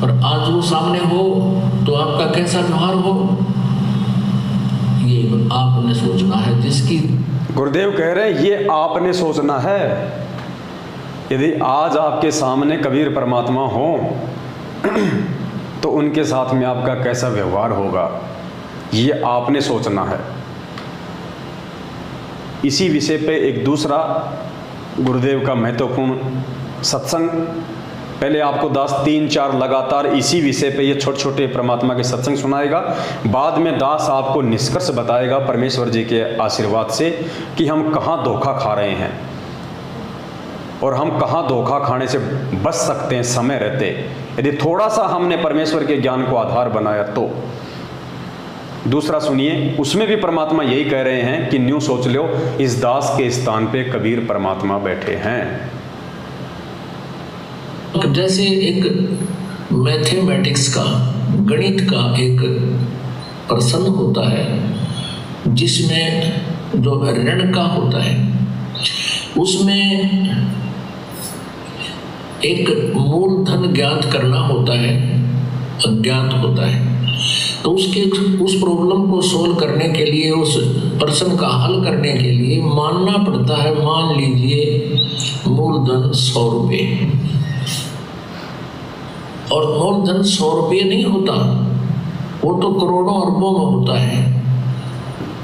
और आज वो सामने हो तो आपका कैसा व्यवहार हो, ये आपने सोचना है। जिसकी गुरुदेव कह रहे हैं ये आपने सोचना है। यदि आज आपके सामने कबीर परमात्मा हो तो उनके साथ में आपका कैसा व्यवहार होगा, ये आपने सोचना है। इसी विषय पे एक दूसरा गुरुदेव का महत्वपूर्ण सत्संग, पहले आपको दास 3-4 लगातार इसी विषय पे ये छोटे छोटे परमात्मा के सत्संग सुनाएगा। बाद में दास आपको निष्कर्ष बताएगा परमेश्वर जी के आशीर्वाद से कि हम कहाँ धोखा खा रहे हैं और हम कहाँ धोखा खाने से बच सकते हैं समय रहते, यदि थोड़ा सा हमने परमेश्वर के ज्ञान को आधार बनाया तो। दूसरा सुनिए, उसमें भी परमात्मा यही कह रहे हैं कि न्यू सोच लो, इस दास के स्थान पे कबीर परमात्मा बैठे हैं। जैसे एक मैथमेटिक्स का, गणित का एक प्रश्न होता है जिसमें जो ऋण का होता है, उसमें एक मूलधन ज्ञात करना होता है, अज्ञात होता है। तो उस प्रॉब्लम को सोल्व करने के लिए, उस प्रश्न का हल करने के लिए मानना पड़ता है, मान लीजिए मूलधन 100 रुपये। और मूलधन 100 रुपये नहीं होता, वो तो करोड़ों अरबों में होता है।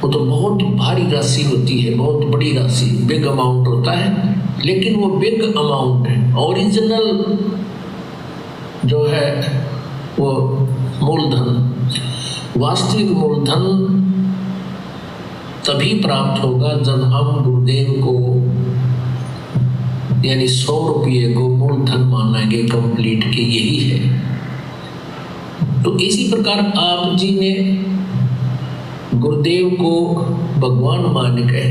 वो तो बहुत भारी राशि होती है, बहुत बड़ी राशि, बिग अमाउंट होता है। लेकिन वो बिग अमाउंट है, ओरिजिनल जो है वो मूलधन, वास्तविक मूलधन तभी प्राप्त होगा जब हम गुरुदेव को यानी 100 रुपये को मूलधन मानेंगे कंप्लीट के, यही है। तो इसी प्रकार आप जी ने गुरुदेव को भगवान मान गए।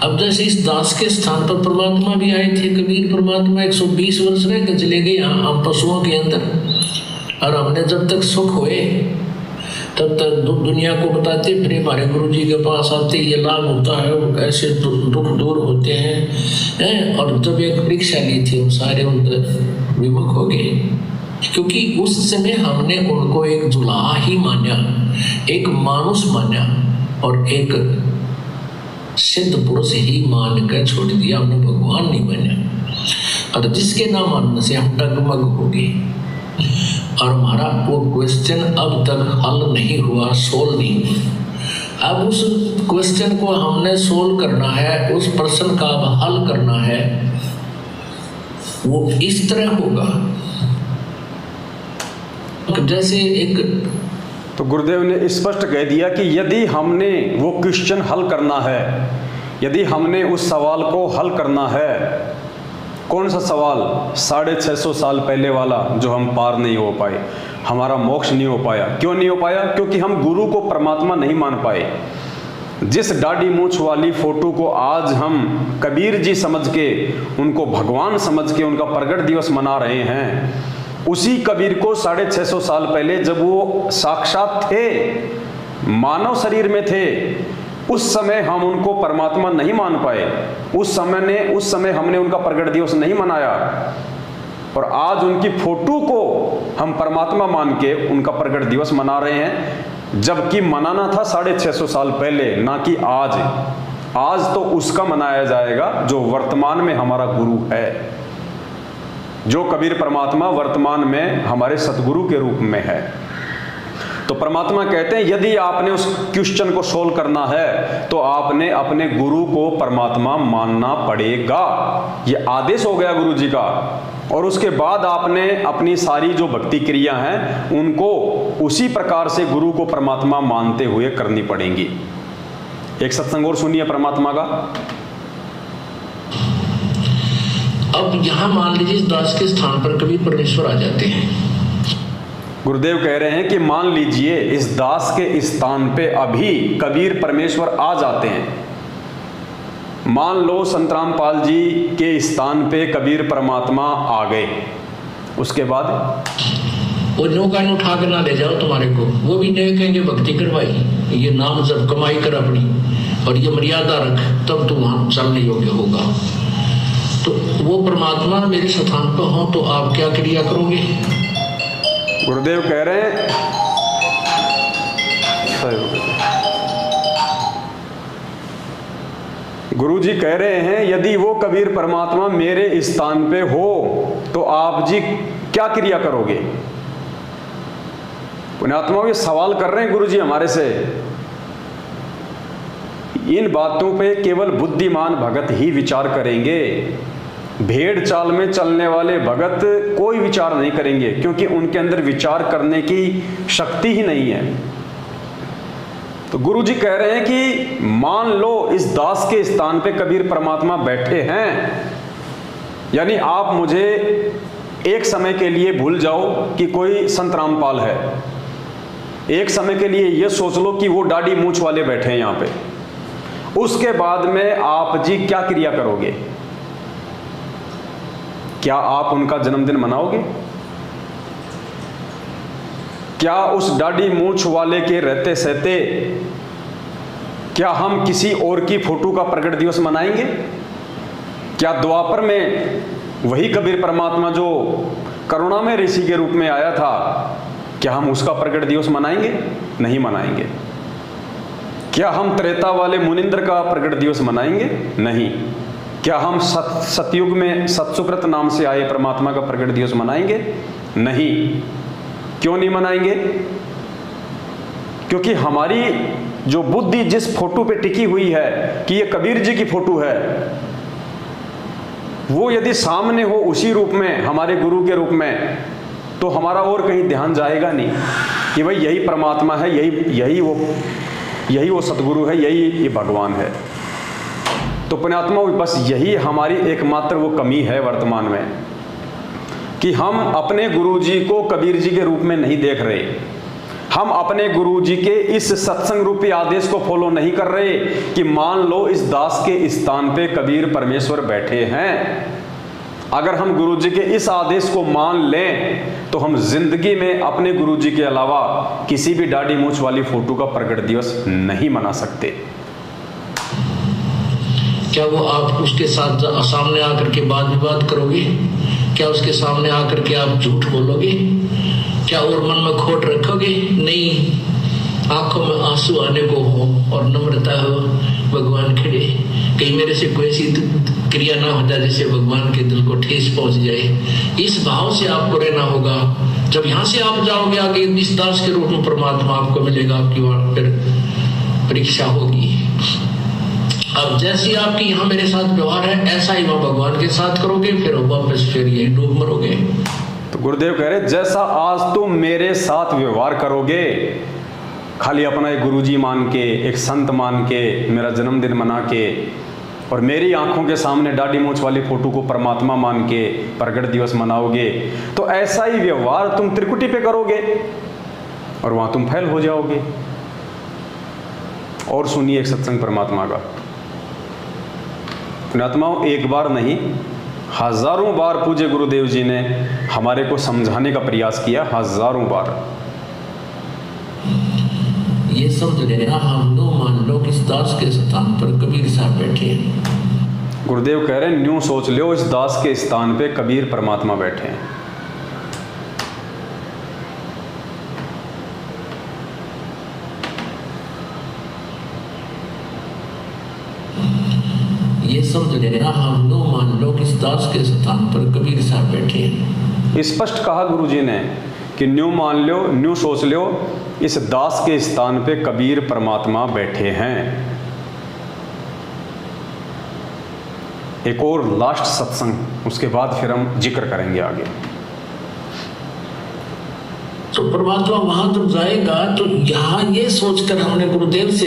अब जैसे इस दास के स्थान पर परमात्मा भी आए थे, कबीर परमात्मा 120 वर्ष रह के चले गए हम पशुओं के अंदर, और हमने जब तक सुख हुए तब तक दुनिया को बताते फिर हमारे गुरु जी के पास आते, ये लाभ होता है, ऐसे दुख दूर होते हैं। और जब एक परीक्षा ली थी उन सारे उनके विमुख हो गए, क्योंकि उस समय हमने उनको एक जुलाहा ही माना, एक मानुष माना और एक सिद्ध पुरुष ही मान कर छोड़ दिया, हमने भगवान नहीं माना। और जिसके ना मानने से हम डगमग हो गए, और हमारा वो क्वेश्चन अब तक हल नहीं हुआ, सोल्व नहीं। अब उस क्वेश्चन को हमने सोल्व करना है, उस प्रश्न का अब हल करना है। वो इस तरह होगा जैसे एक, तो गुरुदेव ने स्पष्ट कह दिया कि यदि हमने वो क्वेश्चन हल करना है, यदि हमने उस सवाल को हल करना है, कौन सा सवाल? 650 साल पहले वाला जो हम पार नहीं हो पाए, हमारा मोक्ष नहीं हो पाया। क्यों नहीं हो पाया? क्योंकि हम गुरु को परमात्मा नहीं मान पाए। जिस दाढ़ी मूंछ वाली फोटो को आज हम कबीर जी समझ के, उनको भगवान समझ के उनका प्रगट दिवस मना रहे हैं, उसी कबीर को 650 साल पहले जब वो साक्षात थे, मानव शरीर में थे, उस समय हम उनको परमात्मा नहीं मान पाए। उस समय हमने उनका प्रगट दिवस नहीं मनाया, और आज उनकी फोटो को हम परमात्मा मान के उनका प्रगट दिवस मना रहे हैं, जबकि मनाना था 650 साल पहले, ना कि आज। आज तो उसका मनाया जाएगा जो वर्तमान में हमारा गुरु है, जो कबीर परमात्मा वर्तमान में हमारे सतगुरु के रूप में है। तो परमात्मा कहते हैं यदि आपने उस क्वेश्चन को सोल्व करना है तो आपने अपने गुरु को परमात्मा मानना पड़ेगा। ये आदेश हो गया गुरु जी का। और उसके बाद आपने अपनी सारी जो भक्ति क्रिया हैं उनको उसी प्रकार से गुरु को परमात्मा मानते हुए करनी पड़ेंगी। एक सत्संग और सुनिए परमात्मा का। अब यहां मान लीजिए इस दास के स्थान पर कभी परमेश्वर आ जाते हैं। गुरुदेव कह रहे हैं कि मान लीजिए इस दास के स्थान पे अभी कबीर परमेश्वर आ जाते हैं। मान लो संत रामपाल जी के स्थान पे कबीर परमात्मा आ गए, उसके बाद वो नौका उठा कर ना ले जाओ तुम्हारे को, वो भी नहीं कहेंगे भक्ति करवाई, ये नाम जब कमाई कर अपनी और ये मर्यादा रख, तब तुम वहां चलने योग्य होगा। तो वो परमात्मा मेरे स्थान पर हो तो आप क्या क्रिया करोगे? गुरुदेव कह रहे हैं, गुरु जी कह रहे हैं यदि वो कबीर परमात्मा मेरे स्थान पे हो तो आप जी क्या क्रिया करोगे? पुण्यात्मा ये सवाल कर रहे हैं गुरु जी हमारे से। इन बातों पे केवल बुद्धिमान भगत ही विचार करेंगे। भेड़ चाल में चलने वाले भगत कोई विचार नहीं करेंगे, क्योंकि उनके अंदर विचार करने की शक्ति ही नहीं है। तो गुरु जी कह रहे हैं कि मान लो इस दास के स्थान पे कबीर परमात्मा बैठे हैं, यानी आप मुझे एक समय के लिए भूल जाओ कि कोई संत रामपाल है, एक समय के लिए ये सोच लो कि वो दाढ़ी मूंछ वाले बैठे हैं यहाँ पे। उसके बाद में आप जी क्या क्रिया करोगे? क्या आप उनका जन्मदिन मनाओगे? क्या उस दाढ़ी मूंछ वाले के रहते सहते क्या हम किसी और की फोटो का प्रगट दिवस मनाएंगे? क्या द्वापर में वही कबीर परमात्मा जो करुणा में ऋषि के रूप में आया था, क्या हम उसका प्रगट दिवस मनाएंगे? नहीं मनाएंगे। क्या हम त्रेता वाले मुनिंद्र का प्रगट दिवस मनाएंगे? नहीं। क्या हम सतयुग में सतसुकृत नाम से आए परमात्मा का प्रगट दिवस मनाएंगे? नहीं। क्यों नहीं मनाएंगे? क्योंकि हमारी जो बुद्धि जिस फोटो पे टिकी हुई है कि ये कबीर जी की फोटो है, वो यदि सामने हो उसी रूप में, हमारे गुरु के रूप में, तो हमारा और कहीं ध्यान जाएगा नहीं कि भाई यही परमात्मा है, यही वो सतगुरु है, यही ये भगवान है। तो पुण्यात्मा बस यही हमारी एकमात्र वो कमी है वर्तमान में कि हम अपने गुरु जी को कबीर जी के रूप में नहीं देख रहे। हम अपने गुरुजी के इस सत्संग रूपी आदेश को फॉलो नहीं कर रहे कि मान लो इस दास के स्थान पे कबीर परमेश्वर बैठे हैं। अगर हम गुरुजी के इस आदेश को मान लें तो हम जिंदगी में अपने गुरुजी के अलावा किसी भी दाढ़ी मूंछ वाली फोटो का प्रकट दिवस नहीं मना सकते। क्या वो आप उसके साथ सामने आकर के वाद विवाद करोगे? क्या उसके सामने आकर के आप झूठ बोलोगे? क्या और मन में खोट रखोगे? नहीं, आंखों में आंसू आने को हो और नम्रता हो, भगवान खड़े, कहीं मेरे से कोई ऐसी क्रिया ना हो जाए जिससे भगवान के दिल को ठेस पहुंच जाए। इस भाव से आपको रहना होगा। जब यहाँ से आप जाओगे आगे इस दास के रूप में परमात्मा आपको मिलेगा, आपकी वहां फिर परीक्षा होगी। अब जैसी आपकी यहाँ मेरे साथ व्यवहार है ऐसा ही वहां भगवान के साथ करोगे, फिर वापस फिर ये डूब मरोगे। तो गुरुदेव कह रहे जैसा आज तुम मेरे साथ व्यवहार करोगे, खाली अपना एक गुरुजी मान के, एक संत मान के, मेरा जन्मदिन मना के और मेरी आंखों के सामने दाढ़ी मूंछ वाली फोटो को परमात्मा मान के प्रगट दिवस मनाओगे, तो ऐसा ही व्यवहार तुम त्रिकुटी पे करोगे और वहां तुम फैल हो जाओगे। और सुनिए एक सत्संग परमात्मा का, पुण्यात्माओं, एक बार नहीं हजारों बार पूज्य गुरुदेव जी ने हमारे को समझाने का प्रयास किया, हजारों बार। ये समझ लेना, हम नो मान लो कि इस दास के स्थान पर कबीर साहब बैठे हैं। गुरुदेव कह रहे हैं न्यू सोच लो इस दास के स्थान पे कबीर परमात्मा बैठे हैं। ये समझ लेना, हम नो मान लो कि इस दास के स्थान पर कबीर साहब बैठे हैं। स्पष्ट कहा गुरुजी ने कि न्यू मान लो, न्यू सोच लो, इस दास के स्थान पे कबीर परमात्मा बैठे हैं। एक और लास्ट सत्संग, उसके बाद फिर हम जिक्र करेंगे आगे। तो परमात्मा वहां जब जाएगा तो यहाँ ये सोचकर हमने गुरुदेव से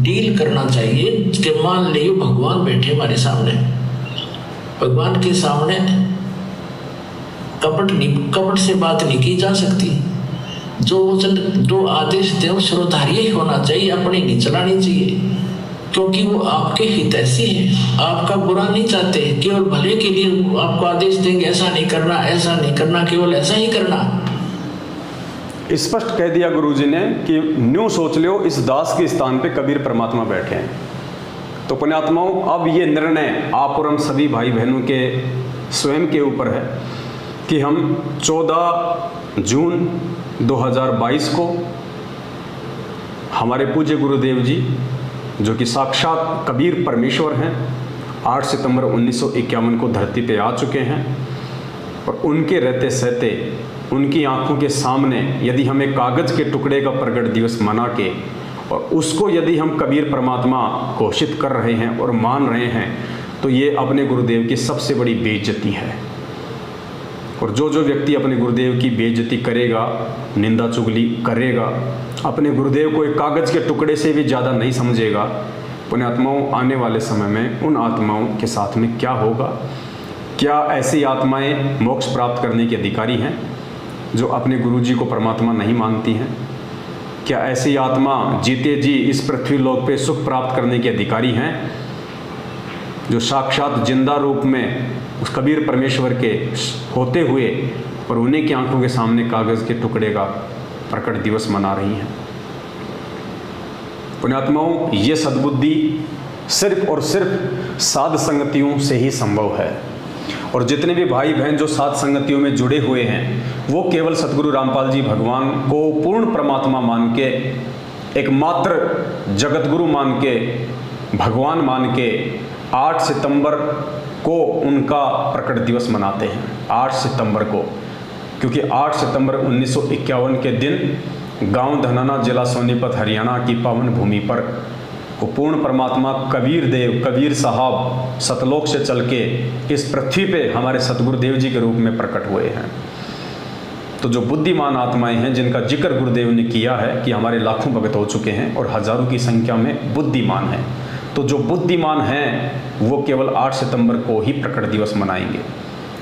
डील करना चाहिए कि मान लियो भगवान बैठे हमारे सामने, भगवान के सामने कपट से बात नहीं की जा सकती। जो आदेश दे वो श्रोधार्य ही होना चाहिए, अपनी नहीं चलानी चाहिए, क्योंकि वो आपके हितैषी हैं, आपका बुरा नहीं चाहते, केवल भले के लिए आपको आदेश देंगे ऐसा नहीं करना, ऐसा नहीं करना, केवल ऐसा ही करना। स्पष्ट कह दिया गुरुजी ने कि न्यू सोच लो इस दास के स्थान पे कबीर परमात्मा बैठे हैं। तो पुण्यात्माओं, अब ये निर्णय आप और हम सभी भाई बहनों के स्वयं के ऊपर है कि हम 14 जून 2022 को हमारे पूज्य गुरुदेव जी जो कि साक्षात कबीर परमेश्वर हैं, 8 सितंबर 1951 को धरती पे आ चुके हैं और उनके रहते सहते उनकी आंखों के सामने यदि हम एक कागज़ के टुकड़े का प्रगट दिवस मना के और उसको यदि हम कबीर परमात्मा घोषित कर रहे हैं और मान रहे हैं, तो ये अपने गुरुदेव की सबसे बड़ी बेइज्जती है। और जो व्यक्ति अपने गुरुदेव की बेइज्जती करेगा, निंदा चुगली करेगा, अपने गुरुदेव को एक कागज़ के टुकड़े से भी ज़्यादा नहीं समझेगा, पुण्यात्माओं, आने वाले समय में उन आत्माओं के साथ में क्या होगा? क्या ऐसी आत्माएं मोक्ष प्राप्त करने के अधिकारी हैं जो अपने गुरुजी को परमात्मा नहीं मानती हैं? क्या ऐसी आत्मा जीते जी इस पृथ्वी लोक पे सुख प्राप्त करने के अधिकारी हैं जो साक्षात जिंदा रूप में उस कबीर परमेश्वर के होते हुए और उन्हीं की आंखों के सामने कागज़ के टुकड़े का प्रकट दिवस मना रही हैं? पुण्यात्माओं, ये सद्बुद्धि सिर्फ और सिर्फ साध संगतियों से ही संभव है। और जितने भी भाई बहन जो साध संगतियों में जुड़े हुए हैं वो केवल सतगुरु रामपाल जी भगवान को पूर्ण परमात्मा मान के, एकमात्र जगत गुरु मान के, भगवान मान के 8 सितंबर को उनका प्रकट दिवस मनाते हैं। 8 सितंबर को, क्योंकि 8 सितंबर 1951 के दिन गांव धनाना, जिला सोनीपत, हरियाणा की पावन भूमि पर वो पूर्ण परमात्मा कबीर देव, कबीर साहब सतलोक से चल के इस पृथ्वी पे हमारे सतगुरुदेव जी के रूप में प्रकट हुए हैं। तो जो बुद्धिमान आत्माएं हैं जिनका जिक्र गुरुदेव ने किया है कि हमारे लाखों भगत हो चुके हैं और हजारों की संख्या में बुद्धिमान हैं, तो जो बुद्धिमान हैं वो केवल 8 सितंबर को ही प्रकट दिवस मनाएंगे,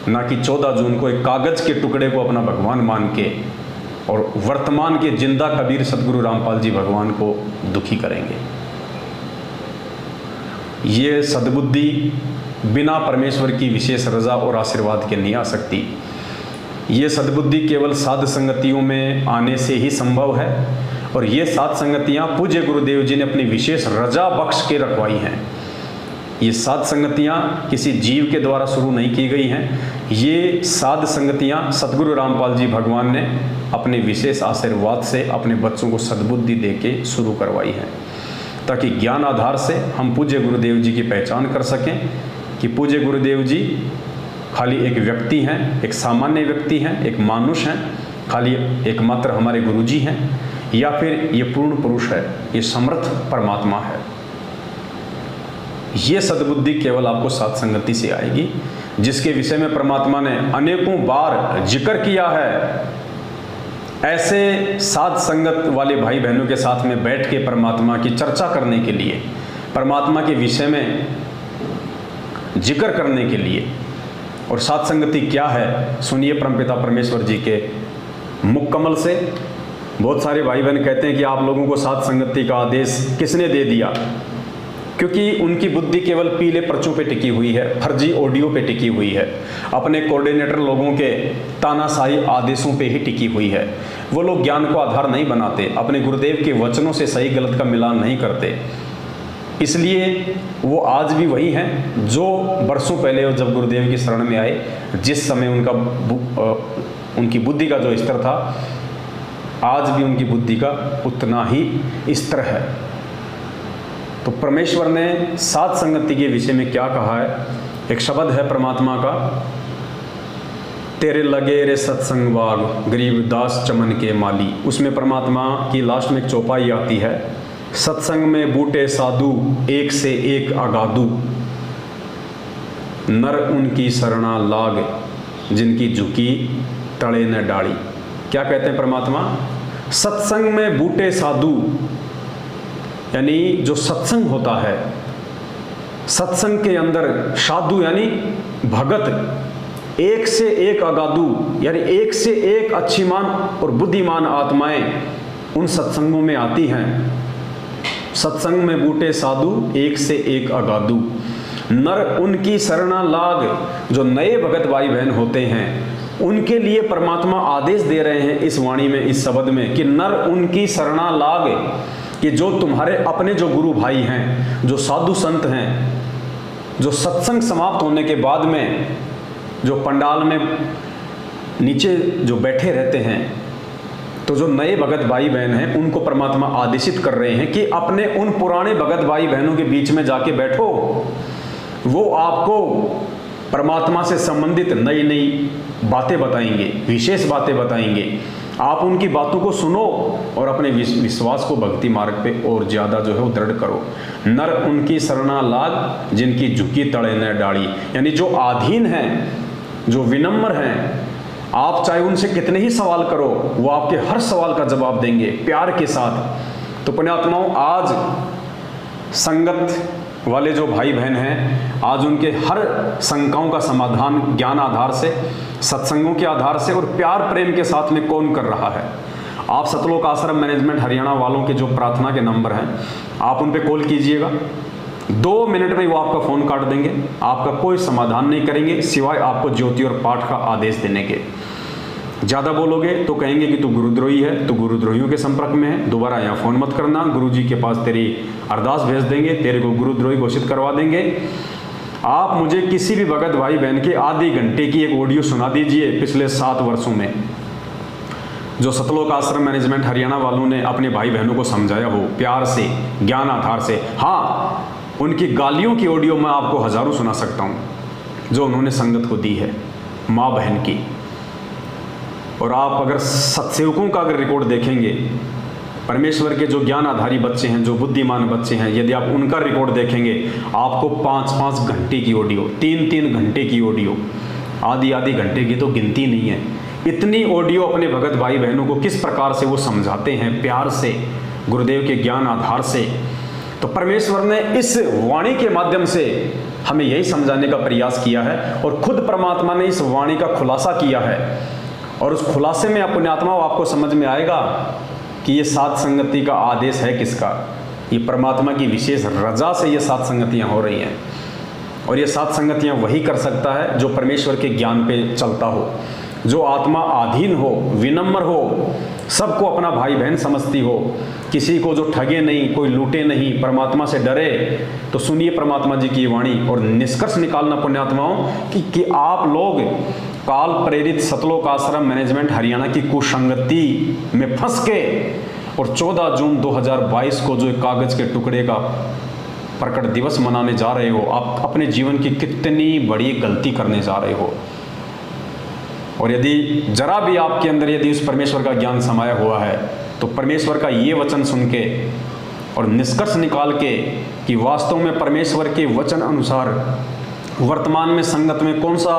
ना कि 14 जून को एक कागज़ के टुकड़े को अपना भगवान मान के और वर्तमान के जिंदा कबीर सदगुरु रामपाल जी भगवान को दुखी करेंगे। ये सद्बुद्धि बिना परमेश्वर की विशेष रजा और आशीर्वाद के नहीं आ सकती। ये सद्बुद्धि केवल साध संगतियों में आने से ही संभव है, और ये साध संगतियाँ पूज्य गुरुदेव जी ने अपनी विशेष रजा बख्श के रखवाई हैं। ये साध संगतियाँ किसी जीव के द्वारा शुरू नहीं की गई हैं। ये साध संगतियाँ सदगुरु रामपाल जी भगवान ने अपने विशेष आशीर्वाद से अपने बच्चों को सद्बुद्धि दे के शुरू करवाई है, ताकि ज्ञान आधार से हम पूज्य गुरुदेव जी की पहचान कर सकें कि पूज्य गुरुदेव जी खाली एक व्यक्ति हैं, एक सामान्य व्यक्ति हैं, एक मानुष हैं, खाली एकमात्र हमारे गुरु जी हैं, या फिर ये पूर्ण पुरुष है, ये समर्थ परमात्मा है। ये सद्बुद्धि केवल आपको साध संगति से आएगी, जिसके विषय में परमात्मा ने अनेकों बार जिक्र किया है। ऐसे साध संगत वाले भाई बहनों के साथ में बैठ के परमात्मा की चर्चा करने के लिए, परमात्मा के विषय में जिक्र करने के लिए। और साध संगति क्या है, सुनिए परमपिता परमेश्वर जी के मुख कमल से। बहुत सारे भाई बहन कहते हैं कि आप लोगों को साध संगति का आदेश किसने दे दिया, क्योंकि उनकी बुद्धि केवल पीले पर्चों पे टिकी हुई है, फर्जी ऑडियो पे टिकी हुई है, अपने कोऑर्डिनेटर लोगों के तानाशाही आदेशों पे ही टिकी हुई है। वो लोग ज्ञान को आधार नहीं बनाते, अपने गुरुदेव के वचनों से सही गलत का मिलान नहीं करते। इसलिए वो आज भी वही हैं जो बरसों पहले जब गुरुदेव की शरण में आए, जिस समय उनकी बुद्धि का जो स्तर था, आज भी उनकी बुद्धि का उतना ही स्तर है। तो परमेश्वर ने साध संगति के विषय में क्या कहा है, एक शब्द है परमात्मा का, तेरे लगे रे सत्संग बाग गरीब दास चमन के माली। उसमें परमात्मा की लास्ट में एक चौपाई आती है, सत्संग में बूटे साधु एक से एक अगाधु, नर उनकी शरणा लाग जिनकी झुकी तड़े न डाली। क्या कहते हैं परमात्मा, सत्संग में बूटे साधु, यानी जो सत्संग होता है, सत्संग के अंदर साधु यानी भगत, एक से एक अगाधु यानी एक से एक अच्छीमान और बुद्धिमान आत्माएं उन सत्संगों में आती हैं। सत्संग में बूटे साधु एक से एक अगाधु, नर उनकी शरणा लाग। जो नए भगत भाई बहन होते हैं उनके लिए परमात्मा आदेश दे रहे हैं इस वाणी में, इस शब्द में, कि नर उनकी शरणा लाग, कि जो तुम्हारे अपने जो गुरु भाई हैं, जो साधु संत हैं, जो सत्संग समाप्त होने के बाद में जो पंडाल में नीचे जो बैठे रहते हैं, तो जो नए भगत भाई बहन हैं उनको परमात्मा आदेशित कर रहे हैं कि अपने उन पुराने भगत भाई बहनों के बीच में जाके बैठो। वो आपको परमात्मा से संबंधित नई नई बातें बताएंगे, विशेष बातें बताएंगे। आप उनकी बातों को सुनो और अपने विश्वास को भक्ति मार्ग पे और ज़्यादा जो है वो दृढ़ करो। नर उनकी शरणा लाग जिनकी झुकी तड़े न डाली, यानी जो आधीन हैं, जो विनम्र हैं, आप चाहे उनसे कितने ही सवाल करो, वो आपके हर सवाल का जवाब देंगे प्यार के साथ। तो पुण्यात्माओं, आज संगत वाले जो भाई बहन हैं, आज उनके हर शंकाओं का समाधान ज्ञान आधार से, सत्संगों के आधार से और प्यार प्रेम के साथ में कौन कर रहा है। आप सतलोक आश्रम मैनेजमेंट हरियाणा वालों के जो प्रार्थना के नंबर हैं, आप उन पे कॉल कीजिएगा। 2 मिनट में वो आपका फ़ोन काट देंगे, आपका कोई समाधान नहीं करेंगे सिवाय आपको ज्योति और पाठ का आदेश देने के। ज़्यादा बोलोगे तो कहेंगे कि तू गुरुद्रोही है, तू गुरुद्रोहियों के संपर्क में है, दोबारा यहाँ फ़ोन मत करना, गुरुजी के पास तेरी अरदास भेज देंगे, तेरे को गुरुद्रोही घोषित करवा देंगे। आप मुझे किसी भी भगत भाई बहन के आधे घंटे की एक ऑडियो सुना दीजिए पिछले 7 वर्षों में, जो सतलोक आश्रम मैनेजमेंट हरियाणा वालों ने अपने भाई बहनों को समझाया हो प्यार से, ज्ञान आधार से। हाँ, उनकी गालियों की ऑडियो मैं आपको हज़ारों सुना सकता हूँ जो उन्होंने संगत को दी है, माँ बहन की। और आप अगर सत्सेवकों का अगर रिकॉर्ड देखेंगे, परमेश्वर के जो ज्ञान आधारी बच्चे हैं, जो बुद्धिमान बच्चे हैं, यदि आप उनका रिकॉर्ड देखेंगे, आपको 5-5 घंटे की ऑडियो, 3-3 घंटे की ऑडियो, आधी घंटे की तो गिनती नहीं है, इतनी ऑडियो अपने भगत भाई बहनों को किस प्रकार से वो समझाते हैं प्यार से, गुरुदेव के ज्ञान आधार से। तो परमेश्वर ने इस वाणी के माध्यम से हमें यही समझाने का प्रयास किया है, और खुद परमात्मा ने इस वाणी का खुलासा किया है। और उस खुलासे में पुण्यात्माओं आपको समझ में आएगा कि ये सात संगति का आदेश है किसका। ये परमात्मा की विशेष रजा से ये सात संगतियाँ हो रही हैं, और ये सात संगतियाँ वही कर सकता है जो परमेश्वर के ज्ञान पे चलता हो, जो आत्मा आधीन हो, विनम्र हो, सबको अपना भाई बहन समझती हो, किसी को जो ठगे नहीं, कोई लूटे नहीं, परमात्मा से डरे। तो सुनिए परमात्मा जी की वाणी और निष्कर्ष निकालना पुण्यात्माओं कि आप लोग काल प्रेरित सतलोक आश्रम मैनेजमेंट हरियाणा की कुसंगति में फंस के और 14 जून 2022 को जो एक कागज के टुकड़े का प्रकट दिवस मनाने जा रहे हो, आप अपने जीवन की कितनी बड़ी गलती करने जा रहे हो। और यदि जरा भी आपके अंदर यदि उस परमेश्वर का ज्ञान समाया हुआ है तो परमेश्वर का ये वचन सुन के और निष्कर्ष निकाल के कि वास्तव में परमेश्वर के वचन अनुसार वर्तमान में संगत में कौन सा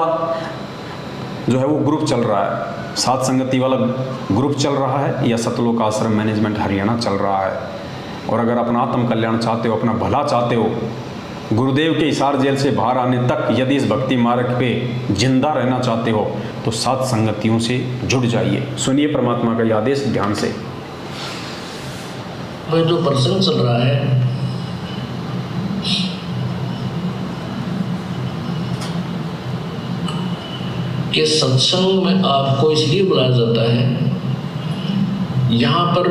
जो है वो ग्रुप चल रहा है, सात संगति वाला ग्रुप चल रहा है या सतलोक आश्रम मैनेजमेंट हरियाणा चल रहा है। और अगर अपना आत्म कल्याण चाहते हो, अपना भला चाहते हो, गुरुदेव के हिसार जेल से बाहर आने तक यदि इस भक्ति मार्ग पे जिंदा रहना चाहते हो तो सात संगतियों से जुड़ जाइए। सुनिए परमात्मा का ये आदेश ध्यान से। जो प्रसंग चल रहा है कि सत्संग में आपको इसलिए बुलाया जाता है, यहाँ पर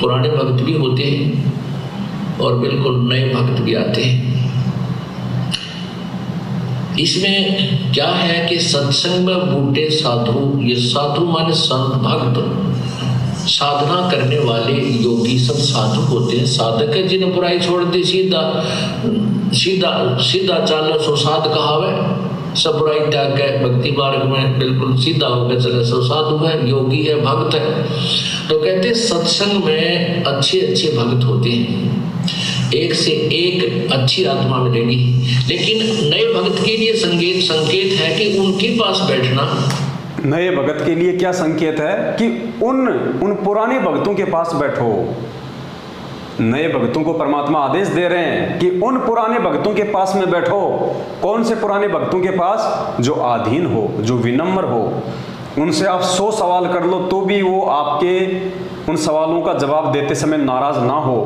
पुराने भक्त भी होते हैं और बिल्कुल नए भक्त भी आते हैं। इसमें क्या है कि सत्संग में बूढ़े साधु, ये साधु माने संत भक्त, साधना करने वाले योगी सब साधु होते हैं। साधक है जिन्हें बुराई छोड़ दी, सीधा सीधा सीधा चालो सो साध कहावे, सब बुराई त्याग के भक्ति मार्ग में बिल्कुल सीधा होकर चले सो साधु है, योगी है, भक्त है। तो कहते सत्संग में अच्छे अच्छे भक्त होते हैं, एक से एक अच्छी आत्मा मिलेगी। लेकिन नए भक्त के लिए संकेत है कि उनके पास बैठना। नए भक्त के लिए क्या संकेत है कि उन पुराने भक्तों के पास बैठो। नए भक्तों को परमात्मा आदेश दे रहे हैं कि उन पुराने भक्तों के पास में बैठो। कौन से पुराने भक्तों के पास? जो आधीन हो, जो विनम्र हो। उनसे आप 100 सवाल कर लो तो भी वो आपके उन सवालों का जवाब देते समय नाराज ना हो।